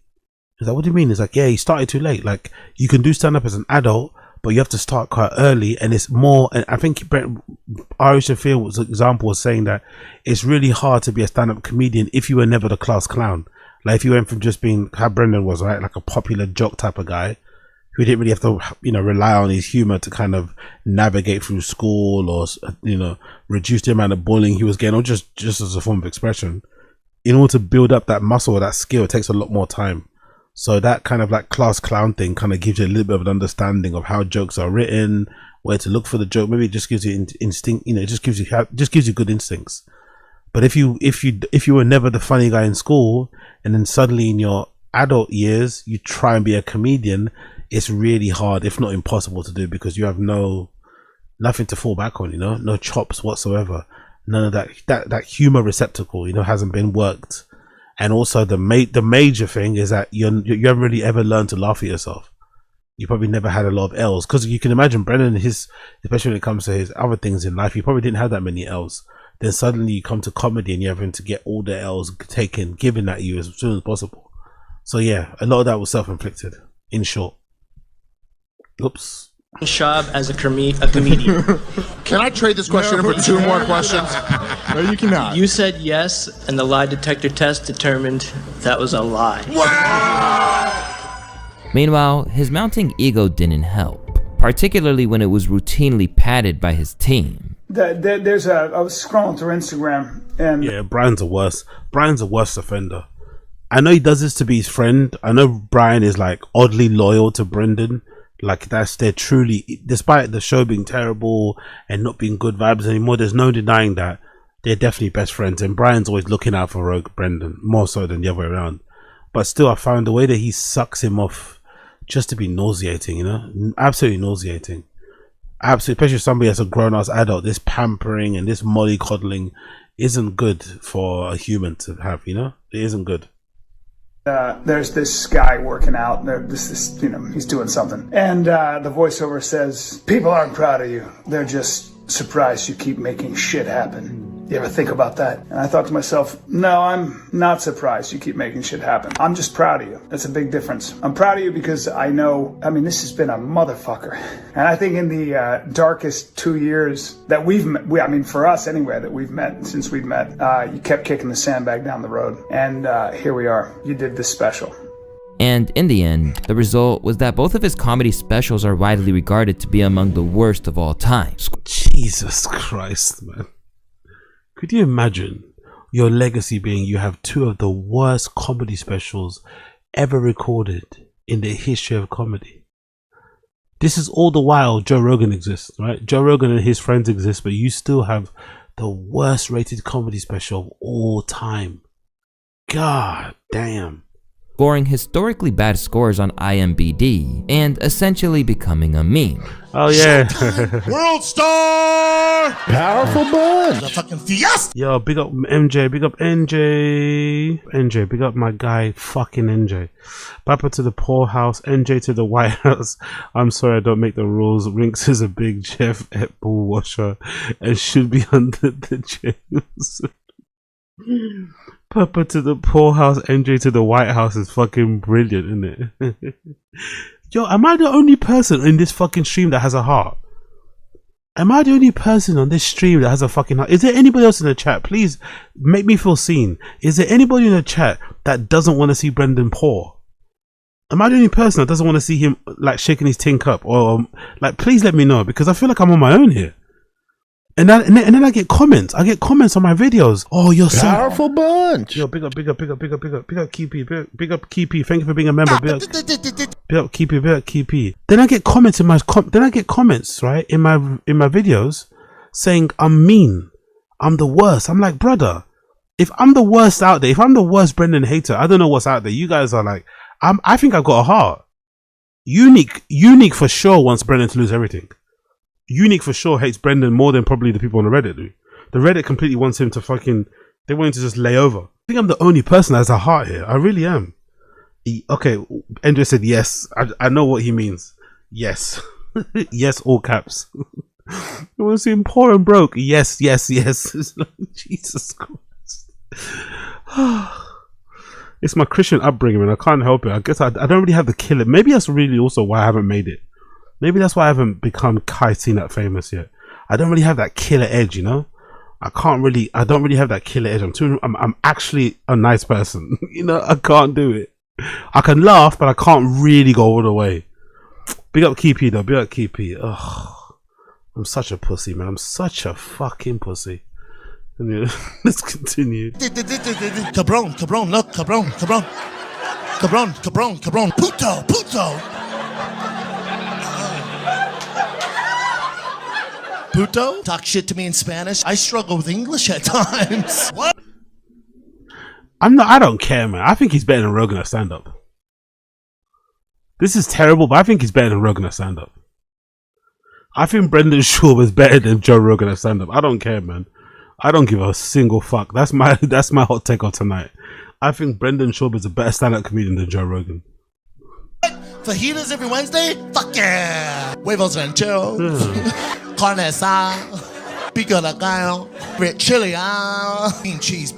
A: He's like, what do you mean? He's like, yeah, he started too late. Like, you can do stand-up as an adult, but you have to start quite early, and it's more. And I think Ari Shafir's example was saying that it's really hard to be a stand-up comedian if you were never the class clown. Like, if you went from just being how Brendan was, right, like a popular jock type of guy who didn't really have to, rely on his humor to kind of navigate through school or, reduce the amount of bullying he was getting, or just as a form of expression. In order to build up that muscle or that skill, it takes a lot more time. So that kind of like class clown thing kind of gives you a little bit of an understanding of how jokes are written, where to look for the joke. Maybe it just gives you instinct, it just gives you good instincts. But if you were never the funny guy in school, and then suddenly in your adult years you try and be a comedian, it's really hard, if not impossible, to do, because you have nothing to fall back on, no chops whatsoever. None of that humor receptacle, hasn't been worked. And also the major thing is that you haven't really ever learned to laugh at yourself. You probably never had a lot of L's, because you can imagine Brendan, especially when it comes to his other things in life, he probably didn't have that many L's. Then suddenly you come to comedy and you're having to get all the L's given at you as soon as possible. So yeah, a lot of that was self-inflicted, in short. Oops.
S: Schaub as a comedian.
I: Can I trade this question in for 2 more questions? No, you cannot.
S: You said yes, and the lie detector test determined that was a lie.
B: Meanwhile, his mounting ego didn't help, particularly when it was routinely padded by his team.
F: I was scrolling through Instagram, and
A: yeah, Brian's a worse offender. I know he does this to be his friend. I know Brian is like oddly loyal to Brendan. Like, they're truly, despite the show being terrible and not being good vibes anymore, there's no denying that they're definitely best friends. And Brian's always looking out for rogue Brendan, more so than the other way around. But still, I found the way that he sucks him off just to be nauseating, absolutely nauseating. Absolutely, especially somebody as a grown-ass adult. This pampering and this mollycoddling isn't good for a human to have. You know, it isn't good.
T: There's this guy working out. This, he's doing something, and the voiceover says, "People aren't proud of you. They're just surprised you keep making shit happen." You ever think about that? And I thought to myself, no, I'm not surprised you keep making shit happen. I'm just proud of you. That's a big difference. I'm proud of you because I know, this has been a motherfucker. And I think in the darkest 2 years that we've met, for us anyway, that we've met, since we've met, you kept kicking the sandbag down the road. And here we are. You did this special.
B: And in the end, the result was that both of his comedy specials are widely regarded to be among the worst of all time.
A: Jesus Christ, man. Could you imagine your legacy being you have two of the worst comedy specials ever recorded in the history of comedy? This is all the while Joe Rogan exists, right? Joe Rogan and his friends exist, but you still have the worst rated comedy special of all time. God damn.
B: Scoring historically bad scores on IMDb and essentially becoming a meme.
A: Oh yeah.
I: World star!
M: Powerful bunch.
I: The fucking fiesta!
A: Yo, big up MJ, big up NJ. NJ, big up my guy, fucking NJ. Papa to the poorhouse, NJ to the White House. I'm sorry I don't make the rules. Rinks is a big Jeff at ball washer and should be under the jails. Papa to the poorhouse, NJ to the White House is fucking brilliant, isn't it? Yo, am I the only person in this fucking stream that has a heart? Am I the only person on this stream that has a fucking heart? Is there anybody else in the chat? Please make me feel seen. Is there anybody in the chat that doesn't want to see Brendan poor? Am I the only person that doesn't want to see him like shaking his tin cup? Or like, please let me know, because I feel like I'm on my own here. And then I get comments. I get comments on my videos. Oh, you're so
M: powerful bunch.
A: Yo, big up KP. Big up KP. Thank you for being a member. Big up KP. Then I get comments in my right in my videos saying I'm mean. I'm the worst. I'm like, brother, if I'm the worst out there, if I'm the worst Brendan hater, I don't know what's out there. You guys are like, I think I've got a heart. Unique for sure wants Brendan to lose everything. Unique for sure hates Brendan more than probably the people on the Reddit do. The Reddit completely wants him to they want him to just lay over. I think I'm the only person that has a heart here. I really am. Okay, Andrew said yes. I know what he means. Yes. Yes, all caps. I want to see him poor and broke. Yes. It's like, Jesus Christ. It's my Christian upbringing and I can't help it. I guess I don't really have the killer. Maybe that's really also why I haven't made it. Maybe that's why I haven't become Kai Cenat famous yet. I don't really have that killer edge, you know. I don't really have that killer edge. I'm actually a nice person, you know. I can't do it. I can laugh, but I can't really go all the way. Big up Keepy though. Big up Keepy. Ugh, I'm such a pussy, man. I'm such a fucking pussy. Anyway, let's continue.
I: Cabron, look, cabron. Puto. Puto, talk shit to me in Spanish. I struggle with English at times. What?
A: I don't care, man. I think he's better than Rogan at stand-up. This is terrible, but I think he's better than Rogan at stand-up. I think Brendan Schaub is better than Joe Rogan at stand-up. I don't care, man. I don't give a single fuck. That's my hot take on tonight. I think Brendan Schaub is a better stand-up comedian than Joe Rogan.
I: Fajitas every Wednesday? Fuck yeah! Huevos rancheros, carne asada, pico de gallo, red chili, bean cheese.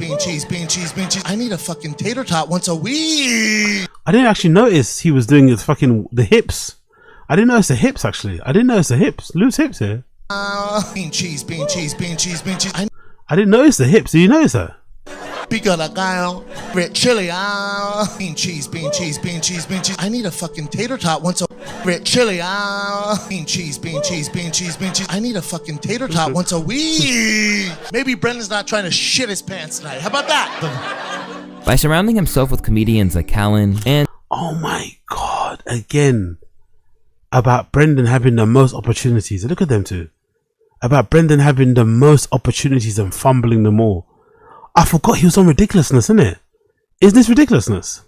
I: I need a fucking tater tot once a week.
A: I didn't actually notice he was doing the hips. I didn't notice the hips actually. Loose hips here.
I: Bean cheese.
A: I didn't notice the hips. Did you notice that?
I: Pico de gallo, red chili, bean cheese. I need a fucking tater tot once a red chili, bean cheese. I need a fucking tater tot once a week. Maybe Brendan's not trying to shit his pants tonight. How about that?
B: By surrounding himself with comedians like Callan and
A: oh my god, again about Brendan having the most opportunities. Look at them two. About Brendan having the most opportunities and fumbling them all. I forgot he was on ridiculousness, isn't it? Isn't this ridiculousness?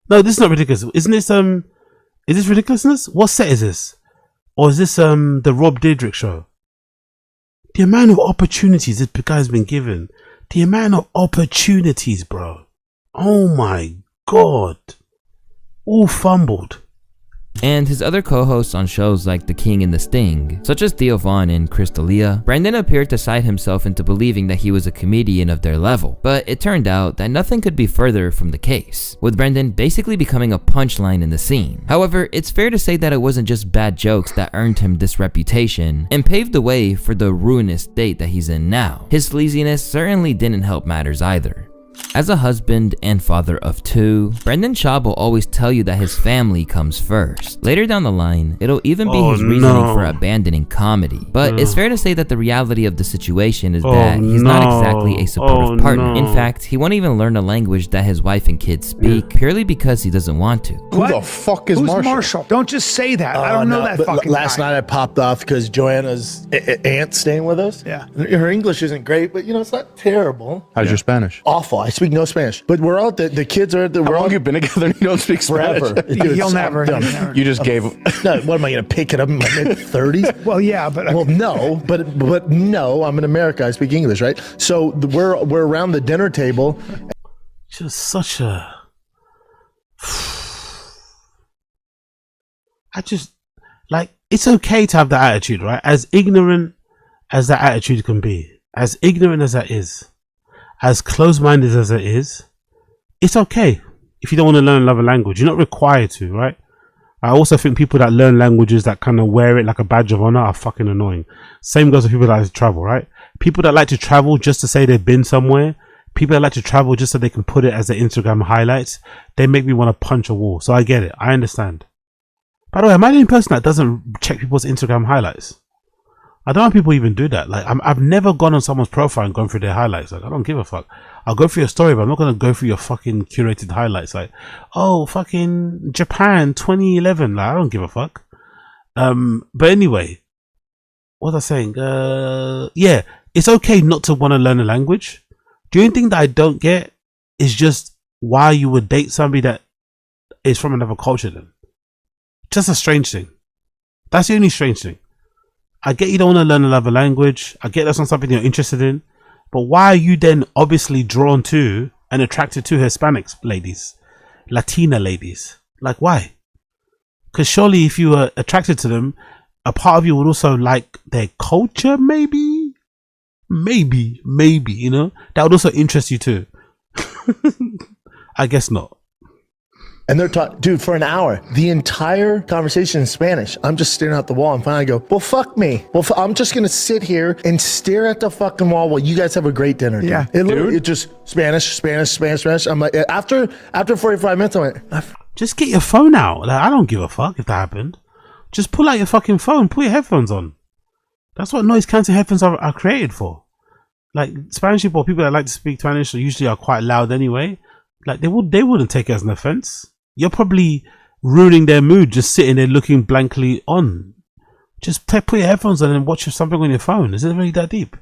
A: No, this is not ridiculous. Isn't this is this ridiculousness? What set is this? Or is this the Rob Dyrdek show? The amount of opportunities this guy's been given. The amount of opportunities, bro. Oh my god. All fumbled.
B: And his other co-hosts on shows like The King and The Sting, such as Theo Von and Chris D'Elia, Brendan appeared to side himself into believing that he was a comedian of their level. But it turned out that nothing could be further from the case, with Brendan basically becoming a punchline in the scene. However, it's fair to say that it wasn't just bad jokes that earned him this reputation and paved the way for the ruinous state that he's in now. His sleaziness certainly didn't help matters either. As a husband and father of 2, Brendan Schaub will always tell you that his family comes first. Later down the line, it'll even be his reasoning for abandoning comedy. But it's fair to say that the reality of the situation is that he's not exactly a supportive partner. In fact, he won't even learn a language that his wife and kids speak purely because he doesn't want to.
F: Who the fuck is Marshall? Don't just say that. I don't know that fucking
M: last night I popped off because Joanna's aunt's staying with us.
F: Yeah.
M: Her English isn't great, but it's not terrible.
J: How's your Spanish?
M: Awful. I speak no Spanish, but we're all the kids are.
J: How long have you been together and you don't speak
M: forever?
J: Spanish?
M: Dude,
F: You'll never.
J: You just gave.
M: No, what am I going to pick it up in my mid-30s?
F: Well, yeah, but
M: no. I'm in America. I speak English, right? So we're around the dinner table.
A: Just such a. I just it's okay to have that attitude, right? As ignorant as that attitude can be, as ignorant as that is, as close-minded as it is, it's okay if you don't want to learn another language. You're not required to, right? I also think people that learn languages that kind of wear it like a badge of honor are fucking annoying. Same goes for people that like to travel, right? People that like to travel just to say they've been somewhere, people that like to travel just so they can put it as their Instagram highlights, they make me want to punch a wall. So I get it. I understand. By the way, am I the only person that doesn't check people's Instagram highlights? I don't know how people even do that. I've never gone on someone's profile and gone through their highlights. I don't give a fuck. I'll go through your story, but I'm not going to go through your fucking curated highlights. Oh, fucking Japan 2011. I don't give a fuck. But anyway, what was I saying? Yeah, it's okay not to want to learn a language. The only thing that I don't get is just why you would date somebody that is from another culture then. Just a strange thing. That's the only strange thing. I get you don't want to learn another language. I get that's not something you're interested in. But why are you then obviously drawn to and attracted to Hispanic ladies? Latina ladies? Like, why? Because surely if you were attracted to them, a part of you would also like their culture, maybe? Maybe, that would also interest you too. I guess not.
M: And they're talking, dude, for an hour, the entire conversation in Spanish. I'm just staring out the wall and finally go, well, fuck me. Well, I'm just going to sit here and stare at the fucking wall while you guys have a great dinner. Dude.
F: Yeah.
M: It just Spanish. I'm like, after 45 minutes, I went,
A: just get your phone out. I don't give a fuck if that happened. Just pull out your fucking phone, put your headphones on. That's what noise cancelling headphones are created for. Spanish people that like to speak Spanish usually are quite loud anyway. They wouldn't take it as an offense. You're probably ruining their mood just sitting there looking blankly on. Just put your headphones on and watch something on your phone. Is it really that deep?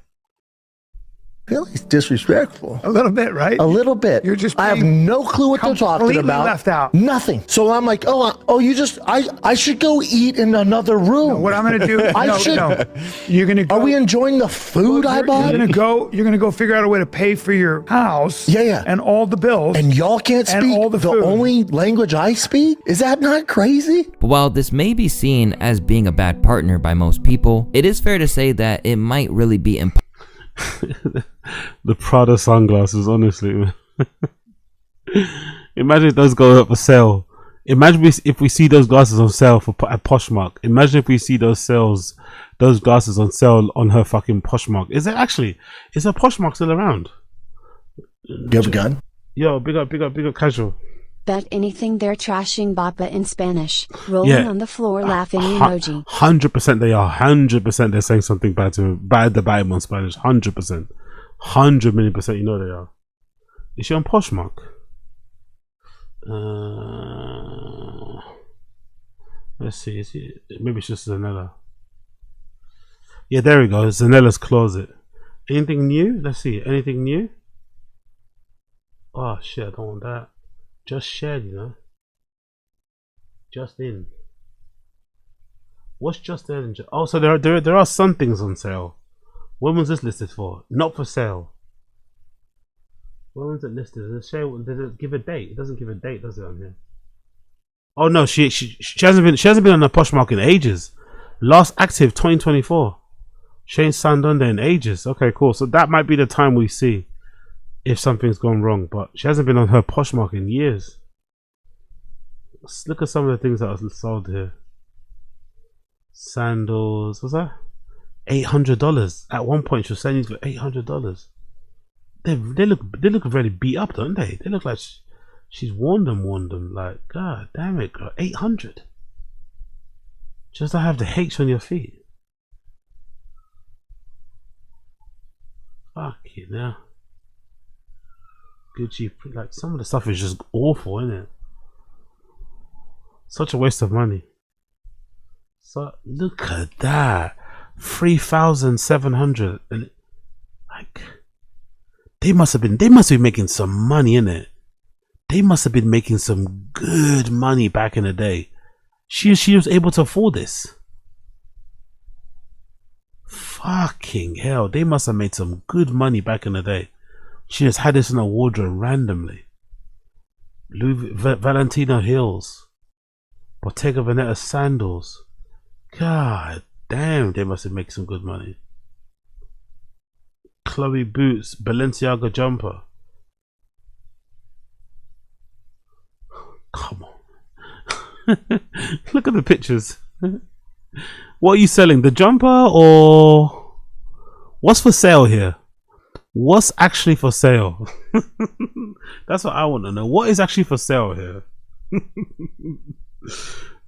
M: I feel like it's disrespectful.
F: A little bit, right?
M: A little bit.
F: You're just
M: I have no clue what they're talking about.
F: Left out.
M: Nothing. So I'm like, I should go eat in another room.
F: No, what I'm going to do? No. You're going to go.
M: Are we enjoying the food I bought?
F: You're going to go figure out a way to pay for your house.
M: Yeah.
F: And all the bills.
M: And y'all can't speak
F: all the food.
M: Only language I speak? Is that not crazy?
B: But while this may be seen as being a bad partner by most people, it is fair to say that it might really be impossible.
A: The Prada sunglasses, honestly, man. Imagine if those go up for sale. Imagine if we see those glasses on sale at Poshmark. Imagine if we see those glasses on sale on her fucking Poshmark. Is her Poshmark still around?
M: You have a gun?
A: Yo, big up, casual.
K: Bet anything they're trashing Bappa in Spanish. Rolling on the floor laughing emoji.
A: 100% they are. 100% they're saying something bad about him on Spanish. 100%. 100 million percent you know they are. Is she on Poshmark? Let's see. Maybe it's just Zanella. Yeah, there we go. Zanella's closet. Anything new? Let's see. Anything new? Oh shit, I don't want that. Just shared, Just in. What's just there? Oh, so there are some things on sale. When was this listed for? Not for sale. When was it listed? Does it give a date? It doesn't give a date, does it, on here? Oh no, she hasn't been on the Poshmark in ages. Last active 2024. She ain't signed on there in ages. Okay, cool. So that might be the time we see if something's gone wrong. But she hasn't been on her Poshmark in years. Let's look at some of the things that are sold here. Sandals. What's that? $800. At one point, she was selling these for $800. They look very beat up, don't they? They look like she's worn them. Like, God damn it, girl. $800. Just to have the H on your feet. Fuck it now. Gucci, like some of the stuff is just awful, isn't it? Such a waste of money. So look at that. 3,700. And like they must be making some money, innit? They must have been making some good money back in the day. She was able to afford this. Fucking hell, they must have made some good money back in the day. She just had this in her wardrobe randomly. Valentino Hills, Bottega Veneta sandals. God damn, they must have made some good money. Chloe boots, Balenciaga jumper. Come on. Look at the pictures. What are you selling? The jumper or what's for sale here? What's actually for sale? That's what I want to know. What is actually for sale here?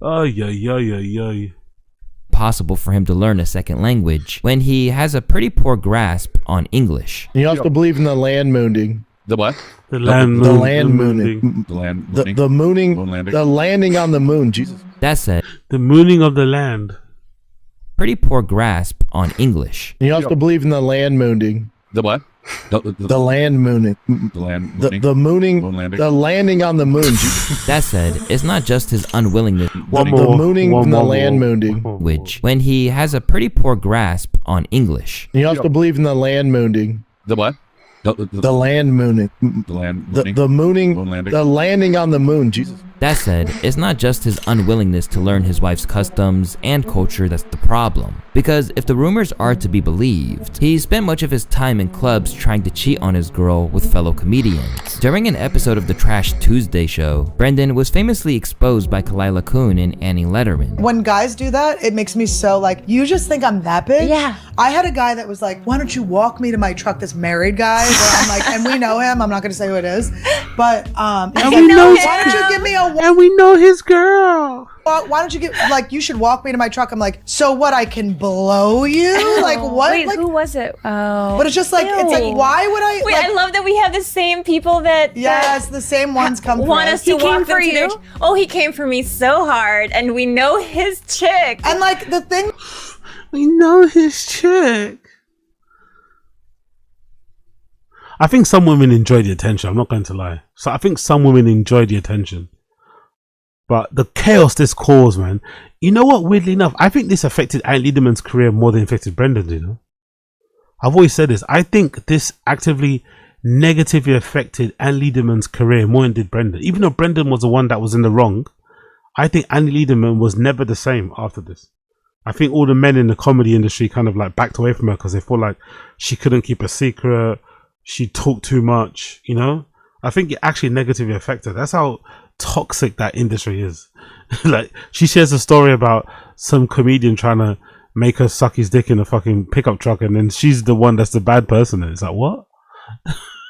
A: Oh yeah.
B: Possible for him to learn a second language when he has a pretty poor grasp on English.
M: You have to believe in the land mooning.
H: The what?
A: The land
M: mooning.
H: The land
M: mooning. The mooning. The landing on the moon. Jesus.
B: That said,
A: the mooning of the land.
B: Pretty poor grasp on English.
M: You have to believe in the land mooning.
H: The what?
M: The land mooning.
H: The land mooning.
M: The mooning. The landing on the moon.
B: That said, it's not just his unwillingness.
M: The mooning from the land mooning.
B: Which, when he has a pretty poor grasp on English.
M: You have to believe in the land mooning.
H: The what?
M: The land mooning.
H: The land mooning.
M: The mooning. The landing on the moon. Jesus.
B: That said, it's not just his unwillingness to learn his wife's customs and culture that's the problem. Because if the rumors are to be believed, he spent much of his time in clubs trying to cheat on his girl with fellow comedians. During an episode of the Trash Tuesday show, Brendan was famously exposed by Kalila Kuhn and Annie Letterman.
U: When guys do that, it makes me so like, you just think I'm that bitch? Yeah. I had a guy that was like, why don't you walk me to my truck, this married guy? Where I'm like, and we know him, I'm not gonna say who it is, but
A: and we know
U: why don't you give me a
A: and we know his girl.
U: Why don't you get like you should walk me to my truck? I'm like, so what? I can blow you? Like what?
G: Wait,
U: like,
G: who was it? Oh,
U: but it's just like it's like why would I?
G: Wait,
U: like,
G: I love that we have the same people that
U: yes, the same ones come
G: want
U: for
G: us to walk them to their. Oh, he came for me so hard, and we know his chick.
U: And like the thing,
A: we know his chick. I think some women enjoy the attention. I'm not going to lie. So I think some women enjoy the attention. But the chaos this caused, man. You know what? Weirdly enough, I think this affected Ant Liederman's career more than it affected Brendan's, you know? I've always said this. I think this actively negatively affected Ant Liederman's career more than it did Brendan. Even though Brendan was the one that was in the wrong, I think Ant Liederman was never the same after this. I think all the men in the comedy industry kind of like backed away from her because they felt like she couldn't keep a secret. She talked too much, you know? I think it actually negatively affected her. That's how toxic that industry is. Like, she shares a story about some comedian trying to make her suck his dick in a fucking pickup truck, and then she's the one that's the bad person. And it's like, what?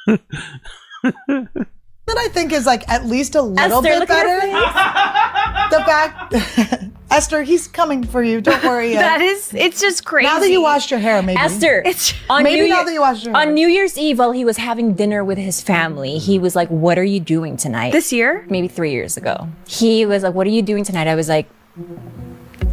U: that I think is like at least a little
G: Esther,
U: bit better. The fact, Esther, he's coming for you. Don't worry.
G: It's just crazy.
U: Now that you washed your hair, maybe.
G: Esther, on
U: maybe now that you washed your hair.
G: On New Year's Eve, while he was having dinner with his family, he was like, "What are you doing tonight?"
V: This year?
G: Maybe 3 years ago. He was like, "What are you doing tonight?" I was like,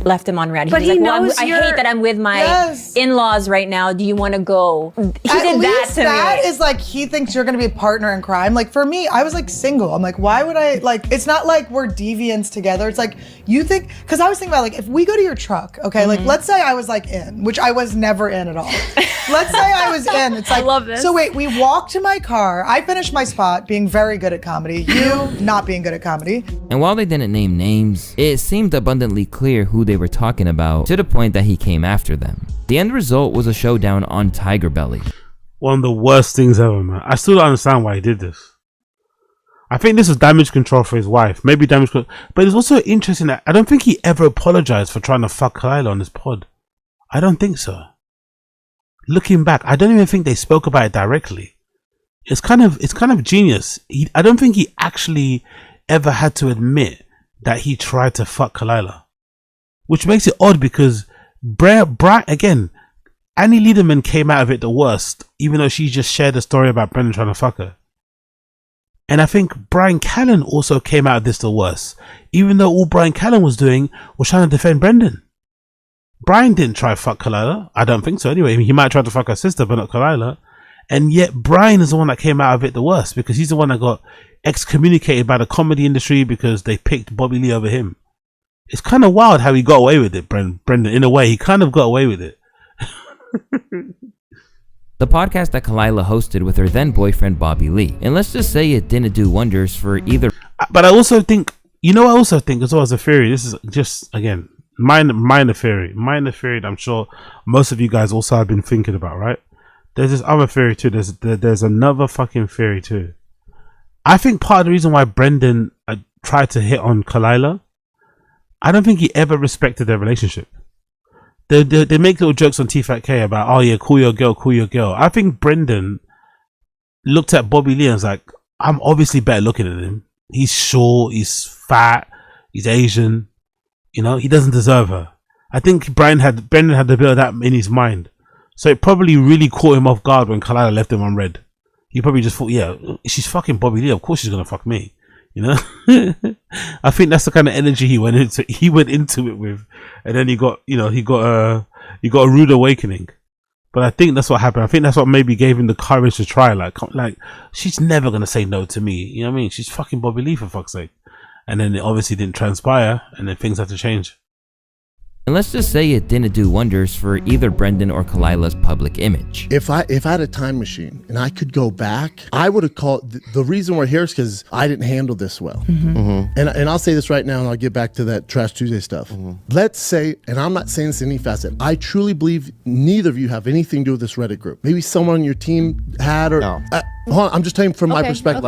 G: left him on red.
E: But
G: was
E: he
G: like, well,
E: knows
G: I
E: you're-
G: hate that I'm with my
U: Yes.
G: in-laws right now. Do you want to go? He
U: At
G: did that
U: least
G: to
U: that
G: me.
U: is like he thinks you're gonna be a partner in crime. Like for me, I was like single. I'm like, why would I like? It's not like we're deviants together. It's like you think because I was thinking about like if we go to your truck, okay, like let's say I was like in, which I was never in at all. Let's say I was in. It's like
E: I love this.
U: So wait, we walk to my car. I finished my spot, being very good at comedy. You not being good at comedy.
B: And while they didn't name names, it seemed abundantly clear who they were talking about to the point that he came after them. The end result was a showdown on Tiger Belly.
A: One of the worst things ever, man. I still don't understand why he did this. I think this is damage control for his wife. Maybe damage control. But it's also interesting that I don't think he ever apologized for trying to fuck Kalila on his pod. I don't think so. Looking back, I don't even think they spoke about it directly. It's kind of genius. I don't think he actually ever had to admit that he tried to fuck Kalila. Which makes it odd because again, Annie Lederman came out of it the worst, even though she just shared a story about Brendan trying to fuck her. And I think Brian Callen also came out of this the worst, even though all Brian Callen was doing was trying to defend Brendan. Brian didn't try to fuck Kalila. I don't think so anyway. He might try to fuck her sister, but not Kalila. And yet Brian is the one that came out of it the worst because he's the one that got excommunicated by the comedy industry because they picked Bobby Lee over him. It's kind of wild how he got away with it, Brendan. In a way, he kind of got away with it.
B: The podcast that Kalila hosted with her then boyfriend Bobby Lee. And let's just say it didn't do wonders for either.
A: But I also think, I also think as well as a theory, this is just, again, minor theory that I'm sure most of you guys also have been thinking about, right? There's this other theory too. There's another fucking theory too. I think part of the reason why Brendan tried to hit on Kalila, I don't think he ever respected their relationship. They make little jokes on TFATK about, oh yeah, cool your girl. I think Brendan looked at Bobby Lee and was like, I'm obviously better looking than him. He's short, he's fat, he's Asian. He doesn't deserve her. I think Brendan had a bit of that in his mind. So it probably really caught him off guard when Kalila left him on red. He probably just thought, yeah, she's fucking Bobby Lee. Of course she's gonna fuck me. I think that's the kind of energy he went into it with, and then he got a rude awakening. But I think that's what happened. I think that's what maybe gave him the courage to try. Like she's never gonna say no to me. You know what I mean? She's fucking Bobby Lee, for fuck's sake. And then it obviously didn't transpire, and then things had to change.
B: And let's just say it didn't do wonders for either Brendan or Kalila's public image.
M: If I had a time machine and I could go back, I would have called. The reason we're here is because I didn't handle this well. And I'll say this right now, and I'll get back to that Trash Tuesday stuff. Let's say, and I'm not saying this in any facet, I truly believe neither of you have anything to do with this Reddit group. Maybe someone on your team had, or hold on, I'm just telling you from my perspective.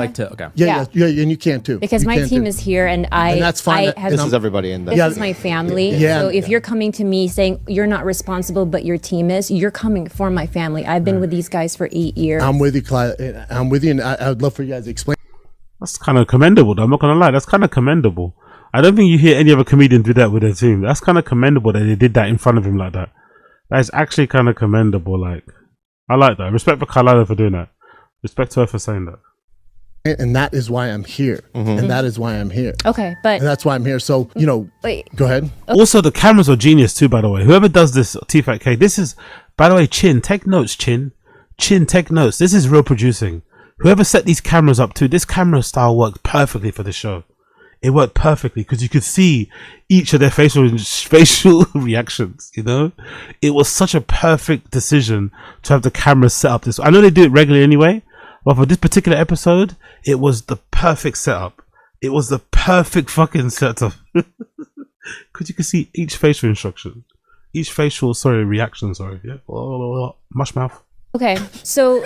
M: Yeah, and you can too.
E: Because my team is here, and
M: that's fine.
E: This
M: is everybody in
E: there. This is my family.
M: Yeah.
E: So if you're coming to me saying you're not responsible, but your team is, you're coming for my family. I've been with these guys for 8 years.
M: I'm with you, Clyde. I'm with you, and I would love for you guys to explain.
A: That's kind of commendable, though. I'm not gonna lie. That's kind of commendable. I don't think you hear any other comedian do that with their team. That's kind of commendable that they did that in front of him like that. That is actually kind of commendable. Like, I like that. Respect for Kalila for doing that. Respect to her for saying that.
M: And that is why I'm here. And that is why I'm here.
E: Okay, but...
M: And that's why I'm here. So,
E: Wait.
M: Go ahead.
A: Also, the cameras are genius too, by the way. Whoever does this, TFATK, this is, by the way, Chin, take notes, Chin. Chin, take notes. This is real producing. Whoever set these cameras up too, this camera style worked perfectly for the show. It worked perfectly because you could see each of their facial reactions, It was such a perfect decision to have the camera set up this way. I know they do it regularly anyway, but for this particular episode, it was the perfect setup. It was the perfect fucking setup. Because you could see each facial reaction, yeah. Mush mouth.
E: Okay, so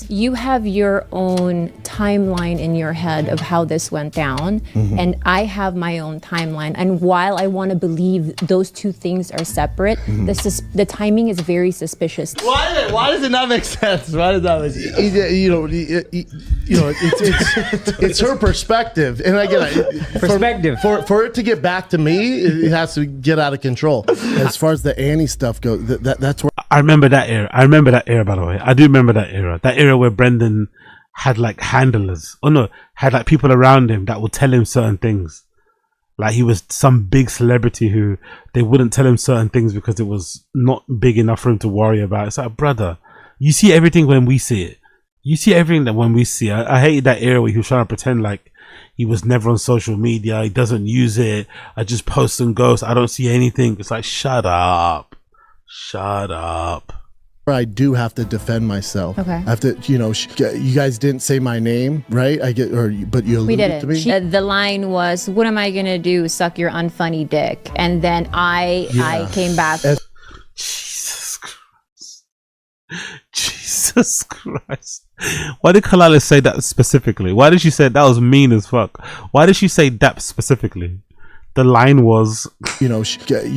E: you have your own timeline in your head of how this went down, and I have my own timeline. And while I want to believe those two things are separate, the timing is very suspicious.
C: Why does it not make sense? Why does that make sense?
M: It's her perspective, and again, for it to get back to me, it has to get out of control. As far as the Annie stuff goes, that's where
A: I remember that era. By the way. I do remember that era. That era where Brendan had like handlers. Had like people around him that would tell him certain things. Like he was some big celebrity who they wouldn't tell him certain things because it was not big enough for him to worry about. It's like, brother, you see everything when we see it. You see everything that when we see it. I hated that era where he was trying to pretend like he was never on social media. He doesn't use it. I just post and ghost. I don't see anything. It's like, shut up. Shut up.
M: I do have to defend myself.
E: Okay.
M: I have to, you guys didn't say my name, right? But you
E: We
M: alluded
E: did
M: to
E: it.
M: me.
E: The line was, "What am I gonna do? Suck your unfunny dick?" And then I came back.
A: Jesus Christ. Why did Kalila say that specifically? Why did she say that was mean as fuck? Why did she say that specifically? The line was,
M: you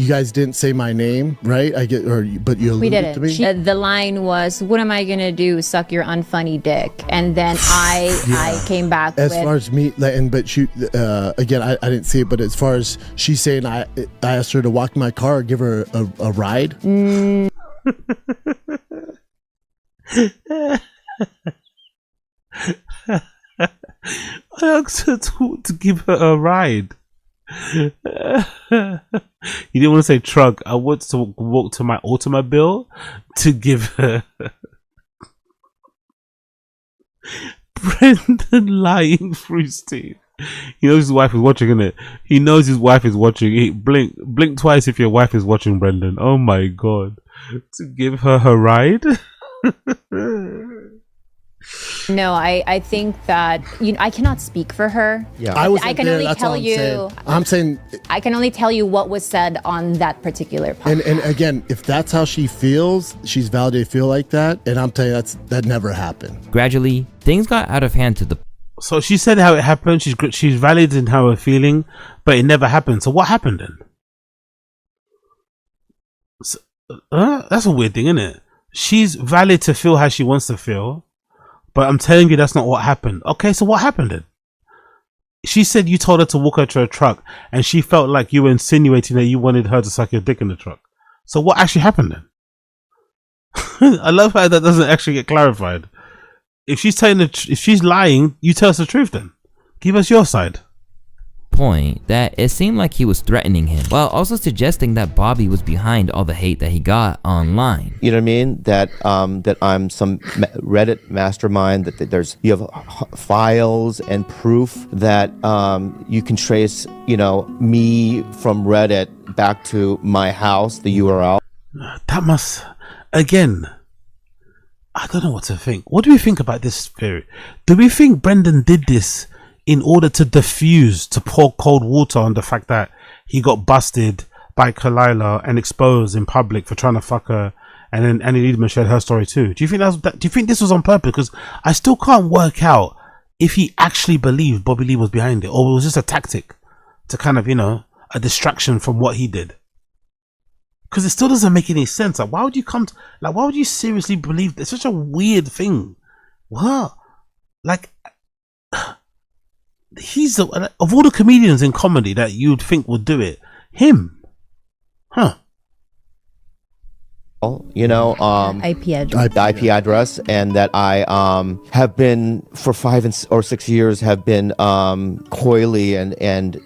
M: guys didn't say my name, right? But you
E: We did
M: alluded to me.
E: it. The line was, "What am I gonna do? Suck your unfunny dick?" And then I came back.
M: As
E: with,
M: far as me, but she, again, I didn't see it, but as far as she's saying, I asked her to walk my car, or give her a ride.
A: I asked her to give her a ride. You didn't want to say truck. I want to walk to my automobile to give her. Brendan lying through his teeth. He knows his wife is watching, innit? He knows his wife is watching. Blink twice if your wife is watching, Brendan. Oh my god. To give her her ride?
E: No, I think that I cannot speak for her.
M: Yeah,
E: I can only tell you.
M: I'm saying.
E: I can only tell you what was said on that particular podcast.
M: And again, if that's how she feels, she's valid to feel like that. And I'm telling you, that never happened.
B: Gradually, things got out of hand to the.
A: So she said how it happened. She's valid in how her feeling, but it never happened. So what happened then? So, that's a weird thing, isn't it? She's valid to feel how she wants to feel, but I'm telling you that's not what happened. Okay, so what happened then? She said you told her to walk her to a truck, and she felt like you were insinuating that you wanted her to suck your dick in the truck. So what actually happened then? I love how that doesn't actually get clarified. If she's telling if she's lying, you tell us the truth then. Give us your side.
B: Point that it seemed like he was threatening him, while also suggesting that Bobby was behind all the hate that he got online.
L: You know what I mean? That I'm some Reddit mastermind. That you have files and proof that you can trace me from Reddit back to my house, the URL.
A: That must again. I don't know what to think. What do we think about this theory? Do we think Brendan did this in order to diffuse, to pour cold water on the fact that he got busted by Kalila and exposed in public for trying to fuck her, and then Annie Liedman shared her story too? Do you think do you think this was on purpose? Because I still can't work out if he actually believed Bobby Lee was behind it, or it was just a tactic to kind of, a distraction from what he did. Because it still doesn't make any sense. Like, why would you why would you seriously believe it's such a weird thing? What? Like, he's of all the comedians in comedy that you'd think would do it, him, huh?
E: IP
L: address, and that I have been for 5 or 6 years have been coyly and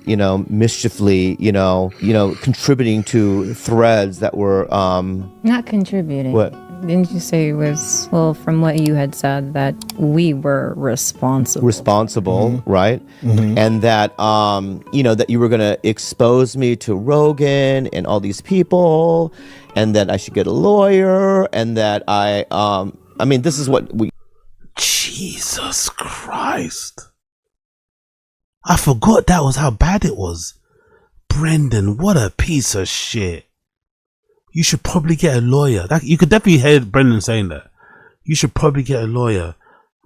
L: mischiefully contributing to threads that were
E: Not contributing.
L: What?
E: Didn't you say it was, from what you had said, that we were responsible?
L: Right? Mm-hmm. And that that you were going to expose me to Rogan and all these people, and that I should get a lawyer, and that this is what we.
A: Jesus Christ! I forgot that was how bad it was. Brendan, what a piece of shit. You should probably get a lawyer. You could definitely hear Brendan saying that. You should probably get a lawyer.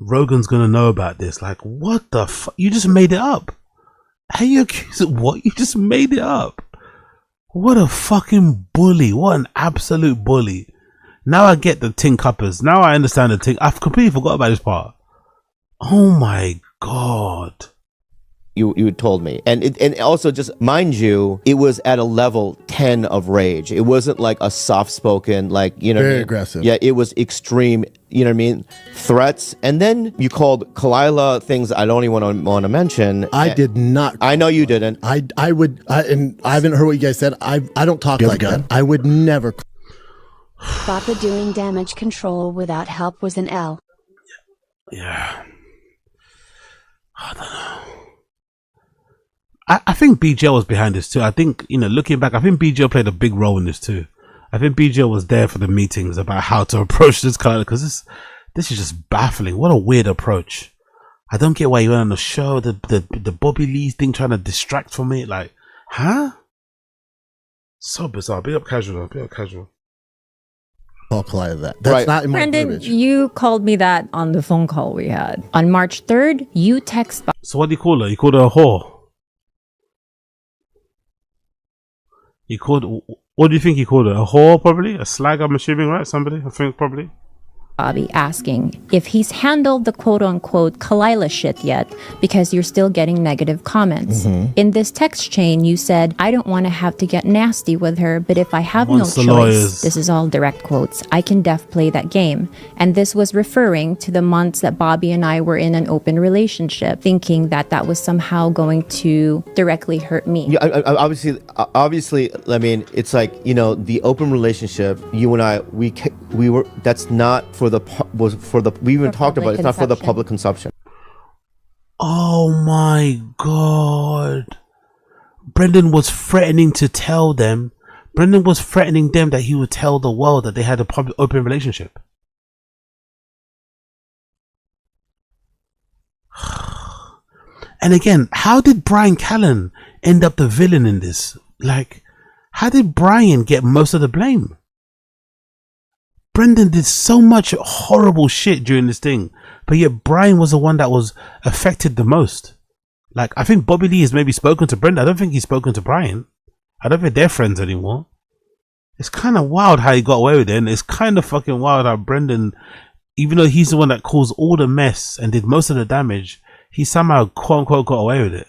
A: Rogan's gonna know about this. Like, what the fuck? You just made it up. How you accuse it? What? You just made it up. What a fucking bully. What an absolute bully. Now I get the tin cuppers. Now I understand the tin. I've completely forgot about this part. Oh my God.
L: You told me, and also, just mind you, it was at a level 10 of rage. It wasn't like a soft spoken, very
M: aggressive.
L: Yeah, it was extreme you know what I mean, threats, and then you called Kalila things I don't even want to mention.
M: I did not.
L: I know you didn't.
M: I would, and I haven't heard what you guys said. I don't talk like that. I would never.
K: Papa doing damage control without help was an L.
A: Yeah. I don't know. I think BJ was behind this too. I think, looking back, I think BJ played a big role in this too. I think BJ was there for the meetings about how to approach this kind of, because this is just baffling. What a weird approach. I don't get why you went on the show, the Bobby Lee thing, trying to distract from it. Like, huh? So bizarre. Be up casual.
M: I'll collide that. That's not in my
E: Brendan,
M: verbiage.
E: you called me that on the phone call we had. On March 3rd, you text...
A: So what do you call her? You called her a whore? What do you think he called her? A whore, probably? A slag, I'm assuming, right? Somebody, I think, probably.
E: Bobby asking if he's handled the quote-unquote Kalila shit yet, because you're still getting negative comments. In this text chain, you said, I don't want to have to get nasty with her, but if I have no choice, this is all direct quotes, I can play that game. And this was referring to the months that Bobby and I were in an open relationship, thinking that was somehow going to directly hurt me.
L: Yeah, obviously, I mean, it's like, the open relationship, you and I, we were, that's not for we even talked about it, it's not for the public consumption.
A: Oh my God. Brendan was threatening them that he would tell the world that they had a public open relationship. And again, how did Brian Callen end up the villain in this? Like, how did Brian get most of the blame? Brendan did so much horrible shit during this thing, but yet Brian was the one that was affected the most. Like, I think Bobby Lee has maybe spoken to Brendan. I don't think he's spoken to Brian. I don't think they're friends anymore. It's kind of wild how he got away with it, and it's kind of fucking wild how Brendan, even though he's the one that caused all the mess and did most of the damage, he somehow quote-unquote got away with it.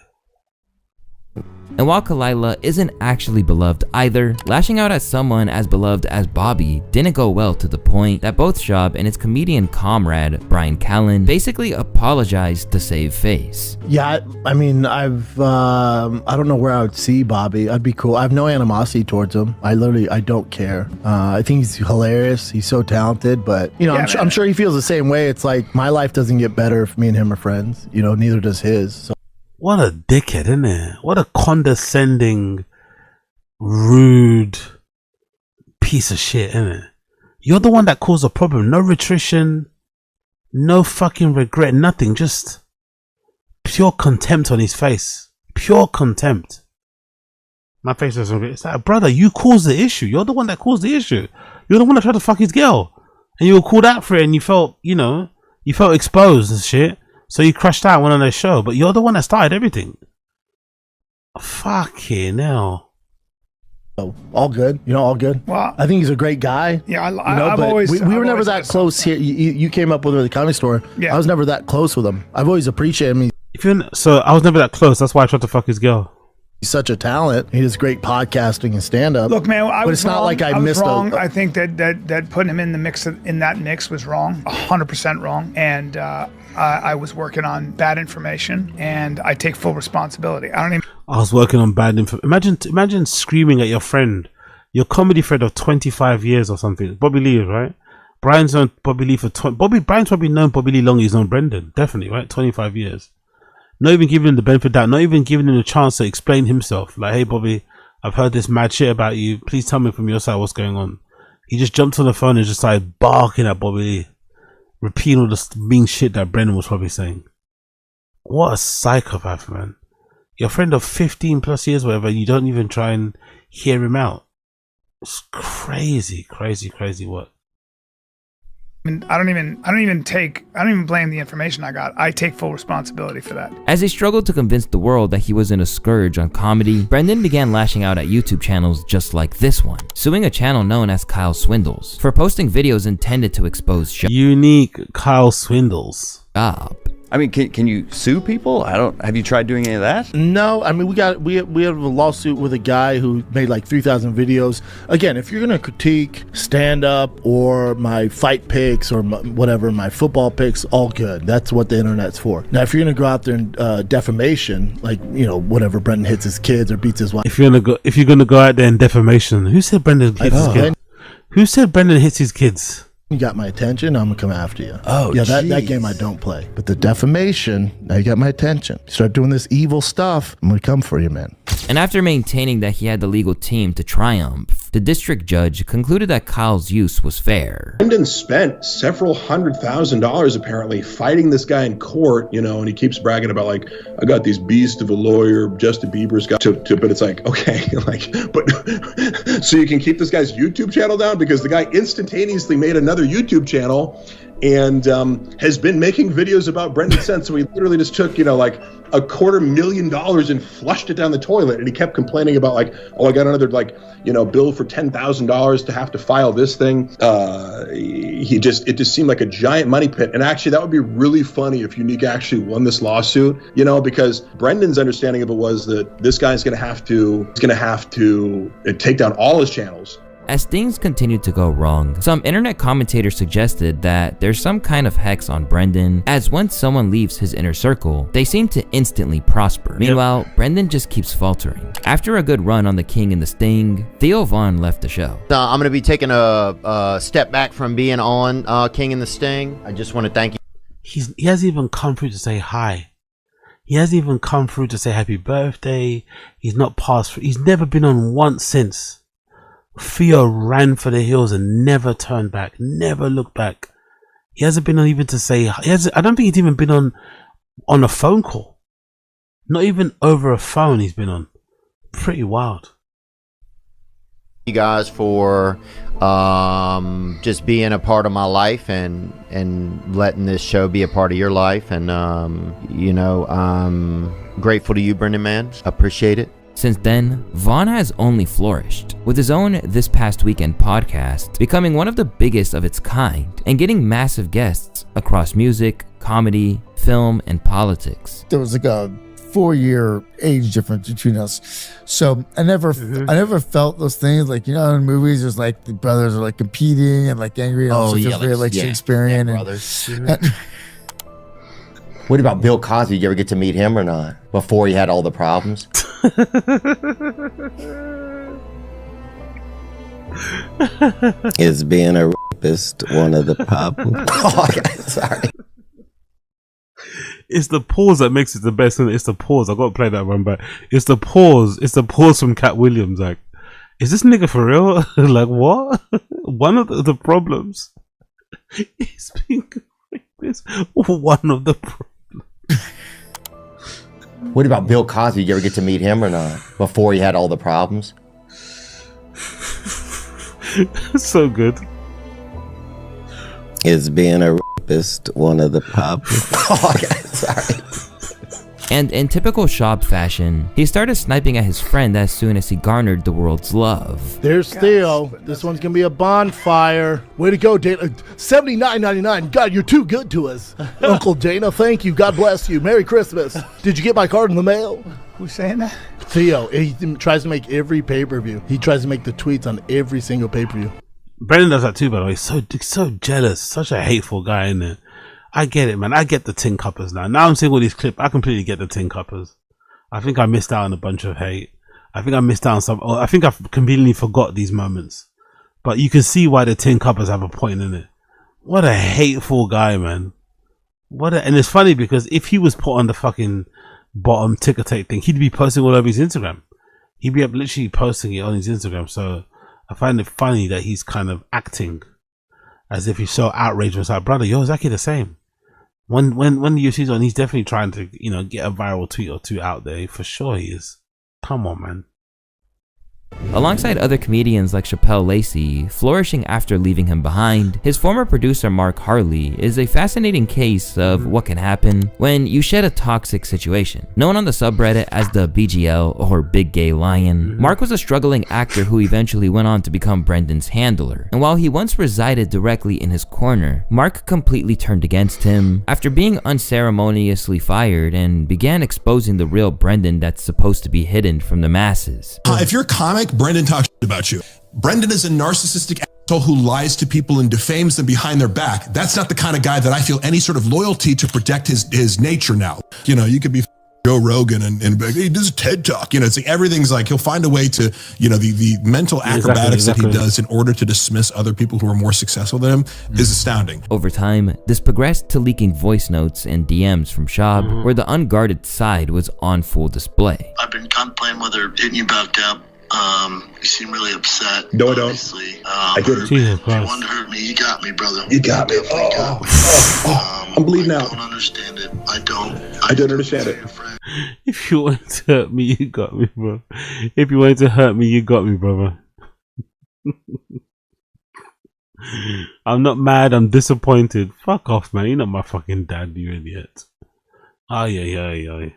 B: And while Kalila isn't actually beloved either, lashing out at someone as beloved as Bobby didn't go well, to the point that both Schaub and his comedian comrade, Brian Callen, basically apologized to save face.
M: Yeah, I mean, I don't know where I would see Bobby. I'd be cool. I have no animosity towards him. I don't care. I think he's hilarious. He's so talented, but, I'm sure he feels the same way. It's like, my life doesn't get better if me and him are friends. Neither does his. So.
A: What a dickhead, isn't it? What a condescending, rude piece of shit, isn't it? You're the one that caused the problem. No retrition, no fucking regret, nothing. Just pure contempt on his face. Pure contempt. My face doesn't agree. It's like, brother, you caused the issue. You're the one that caused the issue. You're the one that tried to fuck his girl. And you were called out for it, and you felt exposed and shit. So you crashed out, went on their show, but you're the one that started everything. Fucking hell.
M: Oh, all good. All good.
T: Well,
M: I think he's a great guy.
T: Yeah, I've always...
M: We were never that close here. You came up with him at the Comedy Store.
T: Yeah.
M: I was never that close with him. I've always appreciated him.
A: So I was never that close. That's why I tried to fuck his girl.
M: He's such a talent. He does great podcasting and stand-up.
T: Look, man,
M: but it's not like I missed
T: wrong. I think that putting him in the mix in that mix was wrong, 100% wrong. And I was working on bad information, and I take full responsibility. I
A: was working on bad information. Imagine screaming at your friend, your comedy friend of 25 years or something. Bobby Lee, right? Brian's known Bobby Lee for Brian's probably known Bobby Lee longer. He's known Brendan, definitely, right? 25 years. Not even giving him the benefit of doubt, not even giving him the chance to explain himself. Like, hey, Bobby, I've heard this mad shit about you. Please tell me from your side what's going on. He just jumped on the phone and just started barking at Bobby Lee, repeating all the mean shit that Brendan was probably saying. What a psychopath, man. Your friend of 15 plus years, whatever, you don't even try and hear him out. It's crazy, crazy, crazy work.
T: I mean, I don't even blame the information I got. I take full responsibility for that.
B: As he struggled to convince the world that he wasn't a scourge on comedy, Brendan began lashing out at YouTube channels just like this one, suing a channel known as Kyle Swindles for posting videos intended to expose
A: Unique Kyle Swindles.
B: Schaub.
O: I mean, can you sue people? Have you tried doing any of that?
M: No, I mean we have a lawsuit with a guy who made like 3,000 videos. Again, if you're gonna critique stand up or my fight picks or my football picks, all good. That's what the internet's for. Now, if you're gonna go out there and defamation, like whatever, Brendan hits his kids or beats his wife.
A: If you're gonna go out there in defamation, who said Brendan hits his kids? Who said Brendan hits his kids?
M: You got my attention, I'm gonna come after you.
O: Oh,
M: yeah, that game I don't play. But the defamation, now you got my attention. Start doing this evil stuff, I'm gonna come for you, man.
B: And after maintaining that he had the legal team to triumph, the district judge concluded that Kyle's use was fair.
V: Brendan spent several $100,000 apparently fighting this guy in court, and he keeps bragging about like, I got these beast of a lawyer, Justin Bieber's got but it's like, okay, but so you can keep this guy's YouTube channel down because the guy instantaneously made another YouTube channel and has been making videos about Brendan since. So he literally just took, like $250,000 and flushed it down the toilet. And he kept complaining about like, oh, I got another bill for $10,000 to have to file this thing. It just seemed like a giant money pit. And actually that would be really funny if Unique actually won this lawsuit, because Brendan's understanding of it was that this guy's going to have to take down all his channels.
B: As things continued to go wrong, some internet commentators suggested that there's some kind of hex on Brendan, as once someone leaves his inner circle, they seem to instantly prosper. Meanwhile, Brendan just keeps faltering. After a good run on The King and the Sting, Theo Von left the show.
L: I'm going to be taking a step back from being on King and the Sting. I just want to thank you.
A: He hasn't even come through to say hi. He hasn't even come through to say happy birthday. He's not passed through. He's never been on once since. Theo ran for the hills and never turned back, never looked back. He hasn't been on even to say. I don't think he's even been on a phone call. Not even over a phone he's been on. Pretty wild.
L: You guys for just being a part of my life and letting this show be a part of your life. And I'm grateful to you, Brendan, man. Appreciate it.
B: Since then, Vaughn has only flourished, with his own This Past Weekend podcast becoming one of the biggest of its kind and getting massive guests across music, comedy, film, and politics.
W: There was like a 4-year age difference between us, so I never felt those things like in movies there's like the brothers are like competing and like angry and very like Shakespearean and brothers.
L: What about Bill Cosby? Did you ever get to meet him or not before he had all the problems?
Q: Is being a rapist one of the problems?
L: Oh, okay, sorry.
A: It's the pause that makes it the best, and it's the pause. I got to play that one, but it's the pause. It's the pause from Cat Williams. Like, is this nigga for real? Like, what? One of the problems is being a rapist. One of the problems.
L: What about Bill Cosby? Did you ever get to meet him or not before he had all the problems?
A: So good.
Q: Is being a rapist one of the problems?
L: Oh, okay, sorry.
B: And in typical Schaub fashion, he started sniping at his friend as soon as he garnered the world's love.
C: There's Theo. This one's gonna be a bonfire. Way to go, Dana. $79.99. God, you're too good to us. Uncle Dana, thank you. God bless you. Merry Christmas. Did you get my card in the mail?
T: Who's saying that?
C: Theo. He tries to make every pay-per-view. He tries to make the tweets on every single pay-per-view.
A: Brendan does that too, by the way. So jealous. Such a hateful guy, isn't it? I get it, man. I get the tin cuppers now. Now I'm seeing all these clips. I completely get the tin cuppers. I think I missed out on a bunch of hate. I think I missed out on some. I think I've completely forgot these moments. But you can see why the tin cuppers have a point in it. What a hateful guy, man. And it's funny because if he was put on the fucking bottom ticker tape thing, he'd be posting all over his Instagram. He'd be literally posting it on his Instagram. So I find it funny that he's kind of acting as if he's so outraged. It's like, brother, you're exactly the same. When the UFC's on, he's definitely trying to, get a viral tweet or two out there. For sure he is. Come on, man.
B: Alongside other comedians like Chappelle Lacey, flourishing after leaving him behind, his former producer Mark Harley is a fascinating case of what can happen when you shed a toxic situation. Known on the subreddit as the BGL or Big Gay Lion, Mark was a struggling actor who eventually went on to become Brendan's handler. And while he once resided directly in his corner, Mark completely turned against him after being unceremoniously fired and began exposing the real Brendan that's supposed to be hidden from the masses.
D: If you're a comic, Brendan talks about you. Brendan is a narcissistic asshole who lies to people and defames them behind their back. That's not the kind of guy that I feel any sort of loyalty to protect his nature now. You know, you could be Joe Rogan and be like, he does TED Talk. You know, it's like everything's like he'll find a way to, you know, the mental acrobatics that he does in order to dismiss other people who are more successful than him is astounding.
B: Over time, this progressed to leaking voice notes and DMs from Schaub, where the unguarded side was on full display.
I: I've been contemplating whether hitting you back up. You seem really upset.
V: No, I don't. I didn't.
A: Jesus
I: If you
A: Christ.
I: want to hurt me, you got me, brother.
V: You got me. I'm bleeding out.
I: I don't understand it. I don't
V: understand it.
A: If you wanted to hurt me, you got me, bro. If you wanted to hurt me, you got me, brother. I'm not mad, I'm disappointed. Fuck off, man. You're not my fucking dad, you idiot. Ay.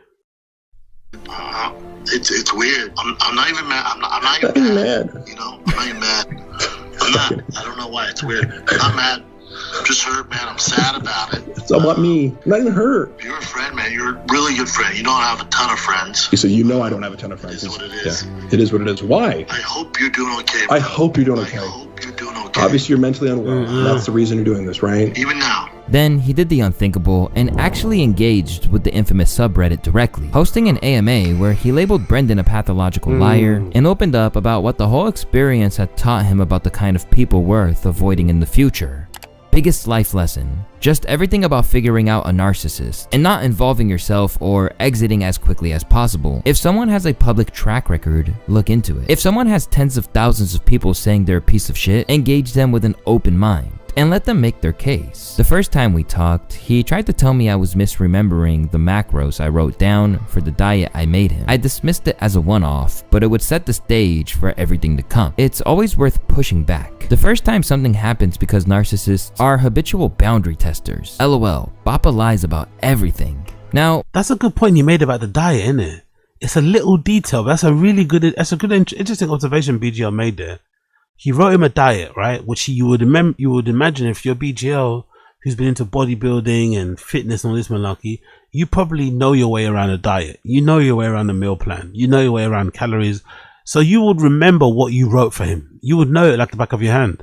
I: It's weird. I'm not even mad. I'm not even mad. You know, I'm not even mad. I'm not. I don't know why. It's weird. I'm not mad. I'm just hurt, man. I'm sad about it.
V: It's all about me. I'm not even hurt.
I: You're a friend, man. You're a really good friend. You don't have a ton of friends.
V: You said you know I don't have a ton of friends.
I: It is what it is.
V: Yeah, it is what it is. Why?
I: I hope you're doing okay.
V: I hope you're doing okay.
I: I hope you're doing okay.
V: Obviously, you're mentally unwell. That's the reason you're doing this, right?
I: Even now.
B: Then he did the unthinkable and actually engaged with the infamous subreddit directly, hosting an AMA where he labeled Brendan a pathological liar and opened up about what the whole experience had taught him about the kind of people worth avoiding in the future. Biggest life lesson: just everything about figuring out a narcissist and not involving yourself or exiting as quickly as possible. If someone has a public track record, look into it. If someone has tens of thousands of people saying they're a piece of shit, engage them with an open mind and let them make their case. The first time we talked, he tried to tell me I was misremembering the macros I wrote down for the diet I made him. I dismissed it as a one-off, but it would set the stage for everything to come. It's always worth pushing back. The first time something happens because narcissists are habitual boundary testers. LOL, Bappa lies about everything. Now,
A: that's a good point you made about the diet, isn't it? It's a little detail, but that's a good interesting observation BGL made there. He wrote him a diet, right? Which you would imagine if you're BGL who's been into bodybuilding and fitness and all this malarkey, you probably know your way around a diet. You know your way around a meal plan. You know your way around calories. So you would remember what you wrote for him. You would know it like the back of your hand.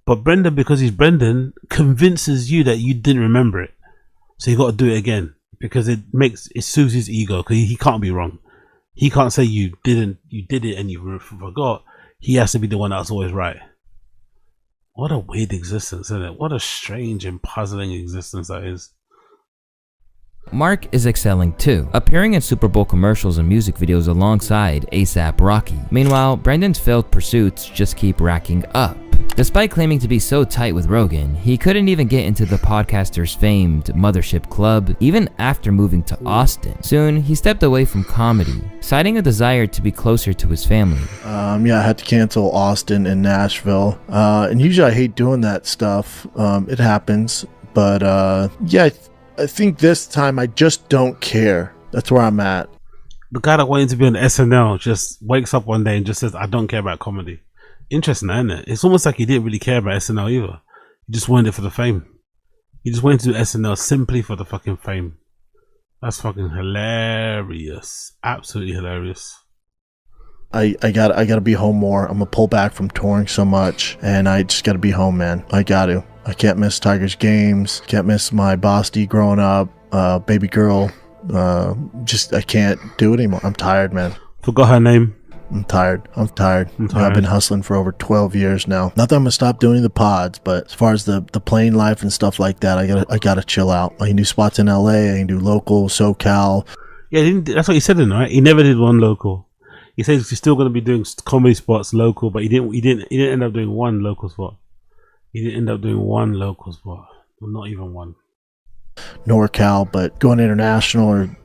A: But Brendan, because he's Brendan, convinces you that you didn't remember it. So you got to do it again because it soothes his ego because he can't be wrong. He can't say you did it and you forgot. He has to be the one that's always right. What a weird existence, isn't it? What a strange and puzzling existence that is.
B: Mark is excelling too, appearing in Super Bowl commercials and music videos alongside A$AP Rocky. Meanwhile, Brendan's failed pursuits just keep racking up. Despite claiming to be so tight with Rogan, he couldn't even get into the podcaster's famed Mothership Club, even after moving to Austin. Soon, he stepped away from comedy, citing a desire to be closer to his family.
M: Yeah, I had to cancel Austin and Nashville. And usually I hate doing that stuff. It happens. But yeah, I think this time I just don't care. That's where I'm at.
A: The guy that wanted to be on SNL just wakes up one day and just says, I don't care about comedy. Interesting, isn't it? It's almost like he didn't really care about SNL either. He just wanted it for the fame. He just wanted to do SNL simply for the fucking fame. That's fucking hilarious. Absolutely hilarious.
M: I gotta be home more. I'm gonna pull back from touring so much, and I just gotta be home, man. I can't miss Tigers games. Can't miss my Basti growing up, baby girl. I can't do it anymore. I'm tired, man.
A: Forgot her name.
M: I'm tired. I've been hustling for over 12 years now. Not that I'm gonna stop doing the pods, but as far as the plane life and stuff like that, I gotta chill out. I can do spots in LA. I can do local, SoCal.
A: Yeah, that's what he said, right? He never did one local. He says he's still gonna be doing comedy spots local, but he didn't end up doing one local spot. He didn't end up doing one local spot. Well, not even one.
M: NorCal, but going international or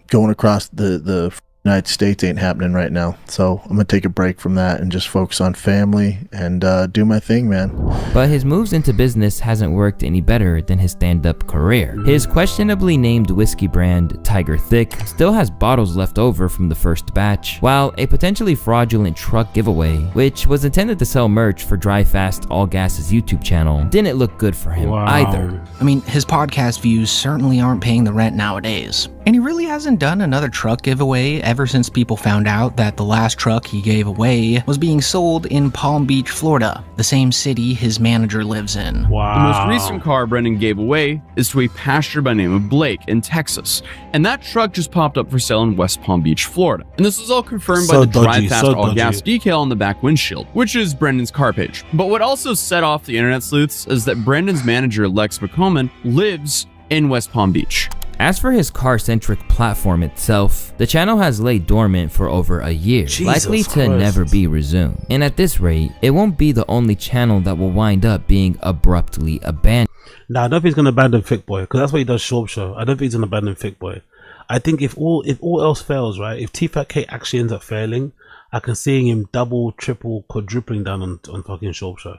M: going across the United States ain't happening right now. So I'm gonna take a break from that and just focus on family and do my thing, man.
B: But his moves into business hasn't worked any better than his stand-up career. His questionably named whiskey brand, Tiger Thick, still has bottles left over from the first batch, while a potentially fraudulent truck giveaway, which was intended to sell merch for Dry Fast All Gas's YouTube channel, didn't look good for him either.
N: I mean, his podcast views certainly aren't paying the rent nowadays. And he really hasn't done another truck giveaway ever since people found out that the last truck he gave away was being sold in Palm Beach, Florida, the same city his manager lives in.
P: The most recent car Brendan gave away is to a pastor by the name of Blake in Texas. And that truck just popped up for sale in West Palm Beach, Florida. And this was all confirmed by the Dry Fast All Gas decal on the back windshield, which is Brendan's car page. But what also set off the internet sleuths is that Brendan's manager, Lex McComan, lives in West Palm Beach.
B: As for his car-centric platform itself, the channel has laid dormant for over a year, likely to never be resumed. And at this rate, it won't be the only channel that will wind up being abruptly abandoned.
A: Nah, I don't think he's gonna abandon Thick Boy, because that's what he does, Schaub Show. I don't think he's gonna abandon Thick Boy. I think if all else fails, right, if TFATK actually ends up failing, I can see him double, triple, quadrupling down on fucking Schaub Show.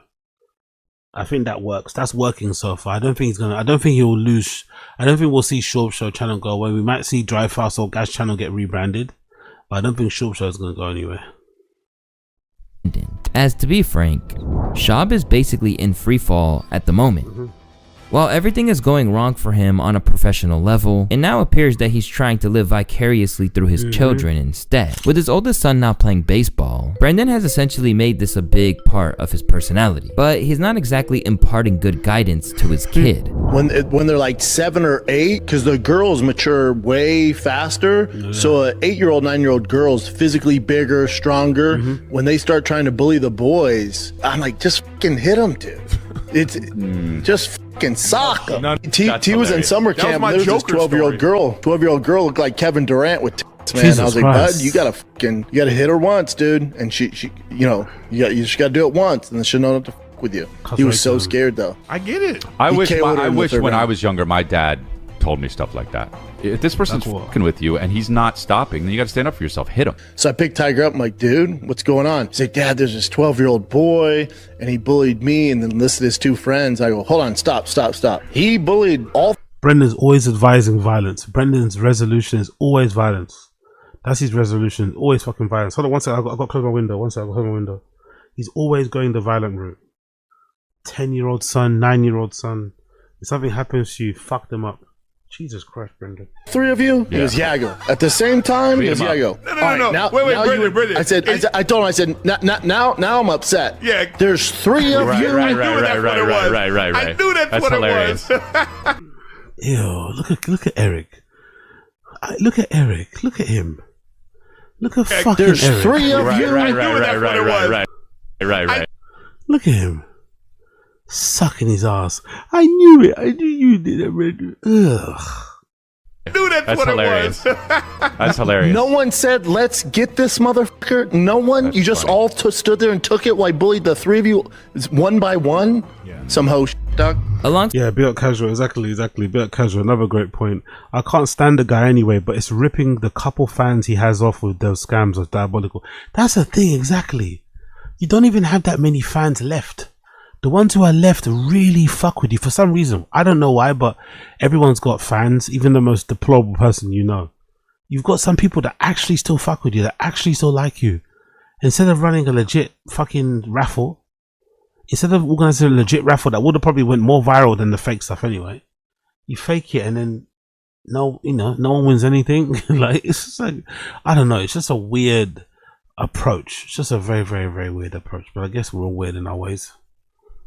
A: I think that works. That's working so far. I don't think he will lose. I don't think we'll see Schaub Show channel go away. We might see Dry Fast or Gas channel get rebranded, but I don't think Schaub Show is going to go anywhere.
B: As to be frank, Schaub is basically in free fall at the moment. While everything is going wrong for him on a professional level, it now appears that he's trying to live vicariously through his children instead. With his oldest son now playing baseball, Brendan has essentially made this a big part of his personality, but he's not exactly imparting good guidance to his kid.
M: When they're like 7 or 8, because the girls mature way faster, so an 8-year-old, 9-year-old girl's physically bigger, stronger. When they start trying to bully the boys, I'm like, just fucking hit them, dude. It's just fucking sock him. T was in summer camp. There was this 12-year-old girl. 12-year-old girl looked like Kevin Durant with tits, man. I was like, bud, you gotta hit her once, dude. And she you just gotta do it once, and then she'll know not to fuck with you. He was so scared though.
H: I get it. I wish when I was younger, my dad told me stuff like that. If this person's fucking with you and he's not stopping, then you got to stand up for yourself. Hit him.
M: So I picked Tiger up. I'm like, dude, what's going on? He's like, Dad, there's this 12-year-old boy, and he bullied me and then listed his 2 friends. I go, hold on, stop. He bullied all.
A: Brendan's always advising violence. Brendan's resolution is always violence. That's his resolution. Always fucking violence. Hold on one second. I've got to close my window. One second. I'll close my window. He's always going the violent route. 10-year-old son, 9-year-old son. If something happens to you, fuck them up. Jesus Christ, Brendan.
M: 3 of you? He goes, yeah, I go. At the same time, he goes, yeah, I go.
H: No. Wait, Brendan.
M: I told him, I said, now I'm upset.
H: Yeah.
M: There's 3 of you.
H: Right. I knew that's what hilarious.
A: It was. Ew, look at Eric. Look at Eric. Look at him. Look at fucking
M: There's
A: Eric.
M: 3 of you.
H: Right.
A: Look at him. Sucking his ass. I knew it. I knew you did it, Brendan. Ugh.
H: I knew that's what hilarious. It was. That's hilarious.
M: No one said, let's get this motherfucker. No one. That's you just funny. All stood there and took it while I bullied the 3 of you one by one. Yeah. Some hoe dog.
A: Yeah, be out casual. Exactly. Be out casual. Another great point. I can't stand the guy anyway, but it's ripping the couple fans he has off with those scams of Diabolical. That's the thing, exactly. You don't even have that many fans left. The ones who are left really fuck with you for some reason. I don't know why, but everyone's got fans, even the most deplorable person you know. You've got some people that actually still fuck with you, that actually still like you. Instead of running a legit fucking raffle, instead of organizing a legit raffle that would have probably went more viral than the fake stuff anyway, you fake it and then no one wins anything. Like, it's just like, I don't know, it's just a weird approach. It's just a very, very, very weird approach. But I guess we're all weird in our ways.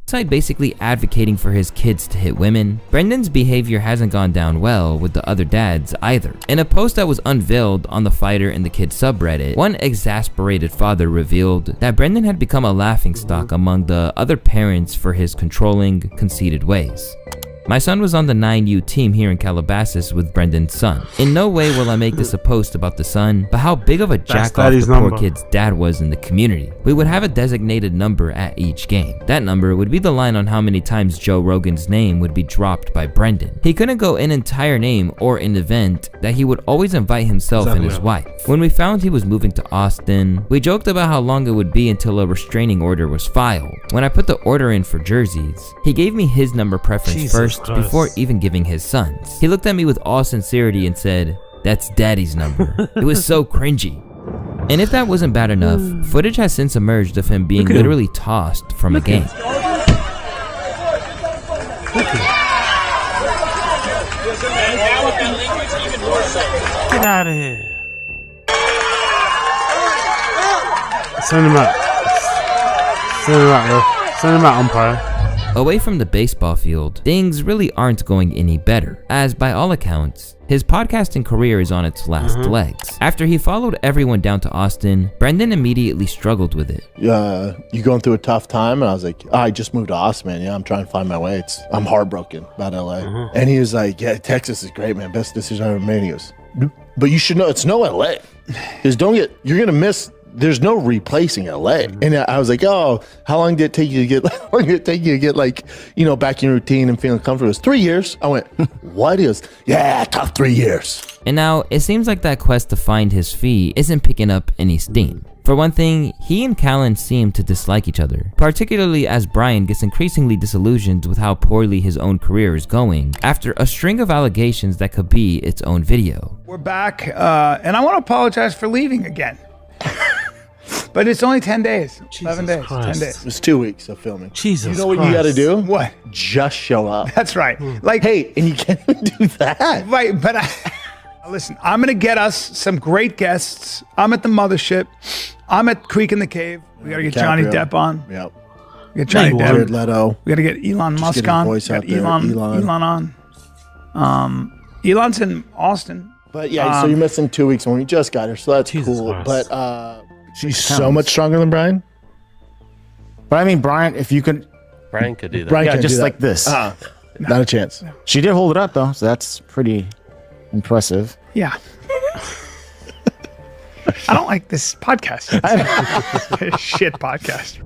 B: Besides basically advocating for his kids to hit women, Brendan's behavior hasn't gone down well with the other dads either. In a post that was unveiled on the Fighter and the Kid subreddit, one exasperated father revealed that Brendan had become a laughingstock among the other parents for his controlling, conceited ways. My son was on the 9U team here in Calabasas with Brendan's son. In no way will I make this a post about the son, but how big of a jack-off the poor kid's dad was in the community. We would have a designated number at each game. That number would be the line on how many times Joe Rogan's name would be dropped by Brendan. He couldn't go an entire name or an event that he would always invite himself and his wife. When we found he was moving to Austin, we joked about how long it would be until a restraining order was filed. When I put the order in for jerseys, he gave me his number preference first before even giving his son's. He looked at me with all sincerity and said, "That's daddy's number." It was so cringy. And if that wasn't bad enough, footage has since emerged of him being literally tossed from a game.
A: Get out of here. Send him out. Send him out, bro. Send him out, umpire.
B: Away from the baseball field, things really aren't going any better, as by all accounts, his podcasting career is on its last legs. After he followed everyone down to Austin, Brendan immediately struggled with it.
M: You going through a tough time? And I was like, I just moved to Austin, man. Yeah, I'm trying to find my way. I'm heartbroken about LA. And he was like, yeah, Texas is great, man. Best decision I ever made. He goes, but you should know it's no LA. Because you're going to miss. There's no replacing LA. And I was like, oh, how long did it take you to get, like, you know, back in your routine and feeling comfortable? It was 3 years. I went, what? He goes, yeah, tough 3 years.
B: And now it seems like that quest to find his feet isn't picking up any steam. For one thing, he and Callan seem to dislike each other, particularly as Brian gets increasingly disillusioned with how poorly his own career is going after a string of allegations that could be its own video.
F: We're back, and I want to apologize for leaving again. But it's only 10 days, 11 days,
A: Christ.
F: 10 days.
M: It's 2 weeks of filming.
A: Jesus
M: You know what
A: Christ.
M: you got to do?
F: What?
M: Just show up.
F: That's right. Like,
M: hey, and you can't even do that.
F: Right, but listen, I'm going to get us some great guests. I'm at the Mothership. I'm at Creek in the Cave. We got to get Johnny Depp on.
M: Yep.
F: We got Johnny Depp.
M: Jared Leto.
F: We got to get Elon Musk on.
M: Voice out there.
F: Elon on. Elon's in Austin.
M: But yeah, so you're missing 2 weeks when we just got her, so that's cool.
A: Christ.
M: But she's so much stronger than Brian.
J: But I mean, Brian, if you could,
R: Brian could do that.
J: Brian just like this.
M: Not a chance.
J: She did hold it up though, so that's pretty impressive.
F: Yeah. I don't like this podcast. Shit podcast.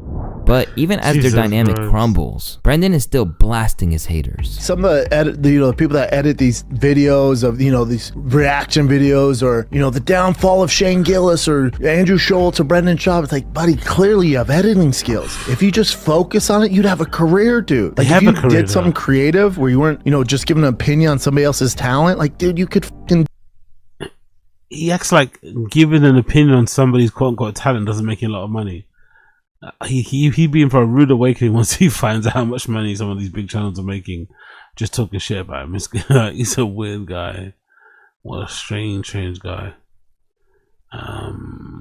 B: But even as their dynamic crumbles, Brendan is still blasting his haters.
M: Some of the people that edit these videos of, these reaction videos, or, the downfall of Shane Gillis or Andrew Schultz or Brendan Schaub, it's like, buddy, clearly you have editing skills. If you just focus on it, you'd have a career, dude. Like, if you did something creative where you weren't, just giving an opinion on somebody else's talent, like, dude, you could fucking...
A: He acts like giving an opinion on somebody's quote-unquote talent doesn't make you a lot of money. He be in for a rude awakening once he finds out how much money some of these big channels are making just talking shit about him. He's a weird guy. What a strange guy.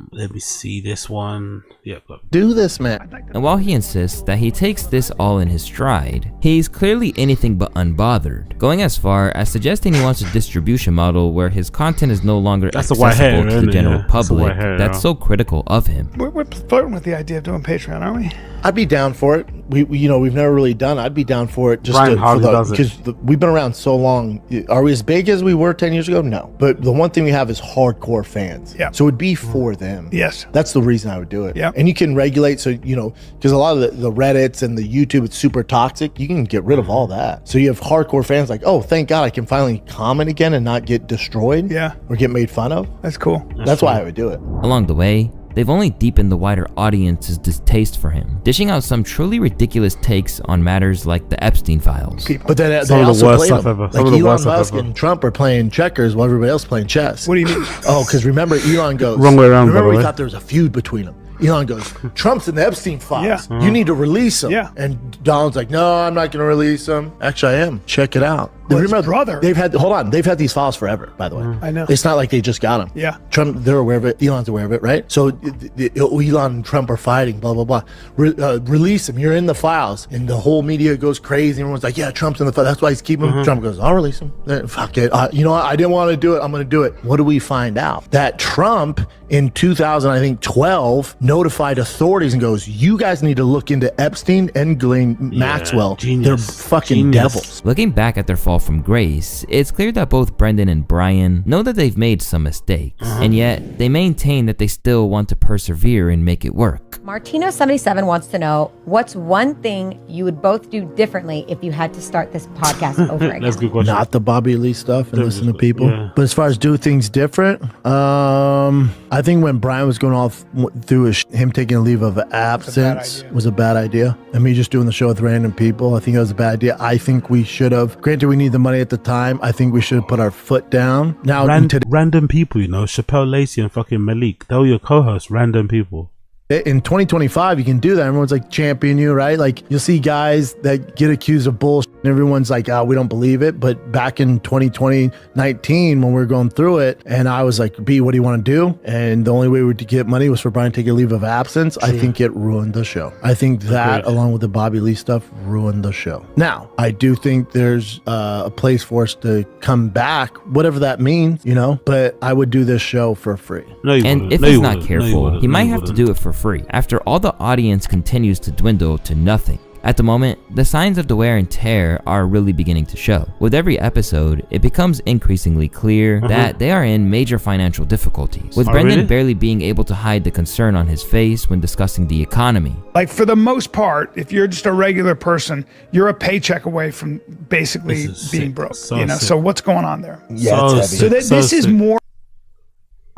A: Let me see this one. Yep.
M: Do this, man.
B: And while he insists that he takes this all in his stride, he's clearly anything but unbothered, going as far as suggesting he wants a distribution model where his content is no longer accessible to the general public that's so critical of him.
F: We're flirting with the idea of doing Patreon, aren't we?
M: I'd be down for it. We've never really done. I'd be down for it. Just because we've been around so long. Are we as big as we were 10 years ago? No. But the one thing we have is hardcore fans.
F: Yeah.
M: So it'd be for them.
F: Yes.
M: That's the reason I would do it.
F: Yeah.
M: And you can regulate. So, because a lot of the Reddits and the YouTube, it's super toxic. You can get rid of all that. So you have hardcore fans like, oh, thank God I can finally comment again and not get destroyed.
F: Yeah.
M: Or get made fun of.
F: That's cool.
M: That's why I would do it.
B: Along the way, they've only deepened the wider audience's distaste for him, dishing out some truly ridiculous takes on matters like the Epstein files.
M: But then they also play them. Like Elon Musk and Trump are playing checkers while everybody else playing chess.
F: What do you mean?
M: Oh, because remember, Elon goes...
A: Wrong way around,
M: Remember, we thought there was a feud between them. Elon goes, Trump's in the Epstein files.
F: Yeah.
M: You need to release him.
F: Yeah.
M: And Donald's like, no, I'm not going to release him. Actually, I am. Check it out.
F: his brother.
M: They've had these files forever, by the way.
F: I know.
M: It's not like they just got them.
F: Yeah.
M: Trump, they're aware of it. Elon's aware of it, right? So Elon and Trump are fighting, blah, blah, blah. Release him. You're in the files. And the whole media goes crazy. Everyone's like, yeah, Trump's in the file. That's why he's keeping him. Trump goes, I'll release him. Fuck it. You know what? I didn't want to do it. I'm going to do it. What do we find out? That Trump in 2012 notified authorities and goes, you guys need to look into Epstein and Ghislaine Maxwell. They're fucking devils.
B: Looking back at their fall from grace, it's clear that both Brendan and Brian know that they've made some mistakes, and yet they maintain that they still want to persevere and make it work.
G: Martino77 wants to know, what's one thing you would both do differently if you had to start this podcast over again?
A: That's a good question.
M: Not the Bobby Lee stuff and listen to people.
A: Yeah.
M: But as far as do things different, I think when Brian was going off through him taking a leave of absence was a bad idea. And me just doing the show with random people, I think that was a bad idea. I think we should have, granted we need the money at the time, I think we should have put our foot down. Now,
A: random people, you know, Chappelle Lacey and fucking Malik, they were your co-hosts, random people.
M: In 2025, you can do that. Everyone's like champion you, right? Like you'll see guys that get accused of bullshit and everyone's like, we don't believe it. But back in 2019, when we were going through it, and I was like, B, what do you want to do? And the only way we could get money was for Brian to take a leave of absence. True. I think it ruined the show. I think that, along with the Bobby Lee stuff, ruined the show. Now, I do think there's a place for us to come back, whatever that means, you know, but I would do this show for free.
B: And if he's not careful, he might have to do it for free after all the audience continues to dwindle to nothing. At the moment, the signs of the wear and tear are really beginning to show. With every episode, it becomes increasingly clear that they are in major financial difficulties, with Brendan barely being able to hide the concern on his face when discussing the economy.
T: Like, for the most part, if you're just a regular person, you're a paycheck away from basically being broke. So what's going on there?
M: Yeah,
T: this is more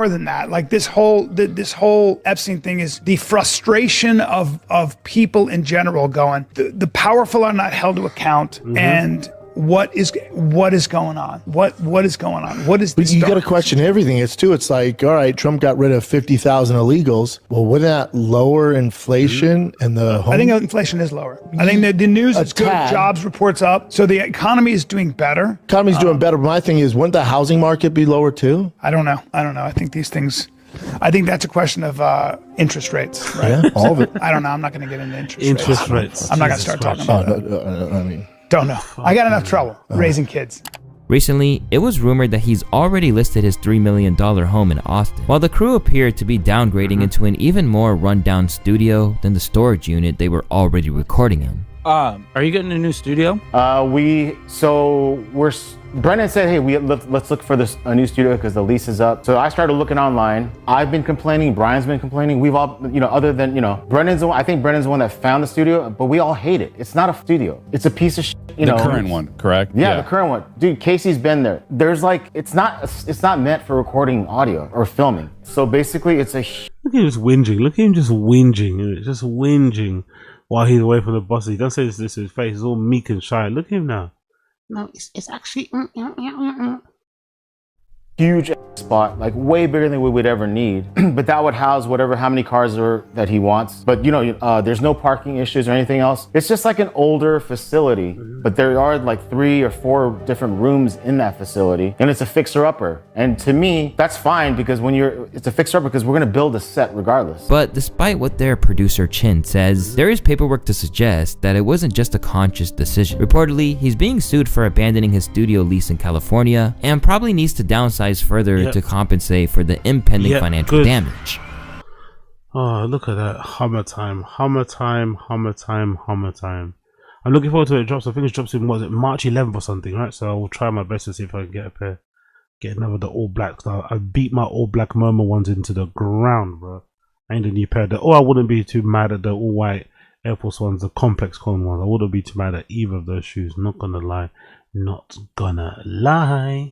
T: than that. Like this whole Epstein thing is the frustration of people in general going, the powerful are not held to account, and what is going on? What is going on? What is this?
M: But you got to question everything. It's like, all right, Trump got rid of 50,000 illegals. Well, wouldn't that lower inflation and the home?
T: I think inflation is lower. I think the news is good. Jobs reports up. So the economy is doing better.
M: Economy's doing better. But my thing is, wouldn't the housing market be lower too?
T: I don't know. I think these things, I think that's a question of interest rates, right?
M: Yeah, all of it.
T: I don't know. I'm not going to get into interest rates. I'm not going to start talking about that. Don't know. I got enough trouble raising kids.
B: Recently, it was rumored that he's already listed his $3 million home in Austin, while the crew appeared to be downgrading into an even more rundown studio than the storage unit they were already recording in.
R: Are you getting a new studio?
S: Brendan said, hey, let's look for a new studio because the lease is up. So I started looking online. I've been complaining. Brian's been complaining. We've all, other than, Brendan's the one, I think Brendan's the one that found the studio, but we all hate it. It's not a studio. It's a piece of shit.
H: The current one, correct?
S: Yeah, the current one. Dude, Casey's been there. There's it's not meant for recording audio or filming. So basically it's a...
A: Look at him just whinging. Look at him just whinging. Just whinging while he's away from the boss. He doesn't say this to his face. He's all meek and shy. Look at him now. No, it's actually
S: huge spot, like way bigger than we would ever need. But that would house how many cars are that he wants. But there's no parking issues or anything else. It's just like an older facility, but there are like 3 or 4 different rooms in that facility, and it's a fixer-upper. And to me, that's fine because it's a fixer-upper because we're gonna build a set regardless.
B: But despite what their producer Chin says, there is paperwork to suggest that it wasn't just a conscious decision. Reportedly, he's being sued for abandoning his studio lease in California and probably needs to downsize further to compensate for the impending financial damage.
A: Oh, look at that. Hummer time. I'm looking forward to it. It drops. I think it drops in, March 11th or something, right? So I will try my best to see if I can get a pair. Get another of the all black. I beat my all black Murmur ones into the ground, bro. I need a new pair. I wouldn't be too mad at the all white Air Force ones, the complex cone ones. I wouldn't be too mad at either of those shoes. Not gonna lie.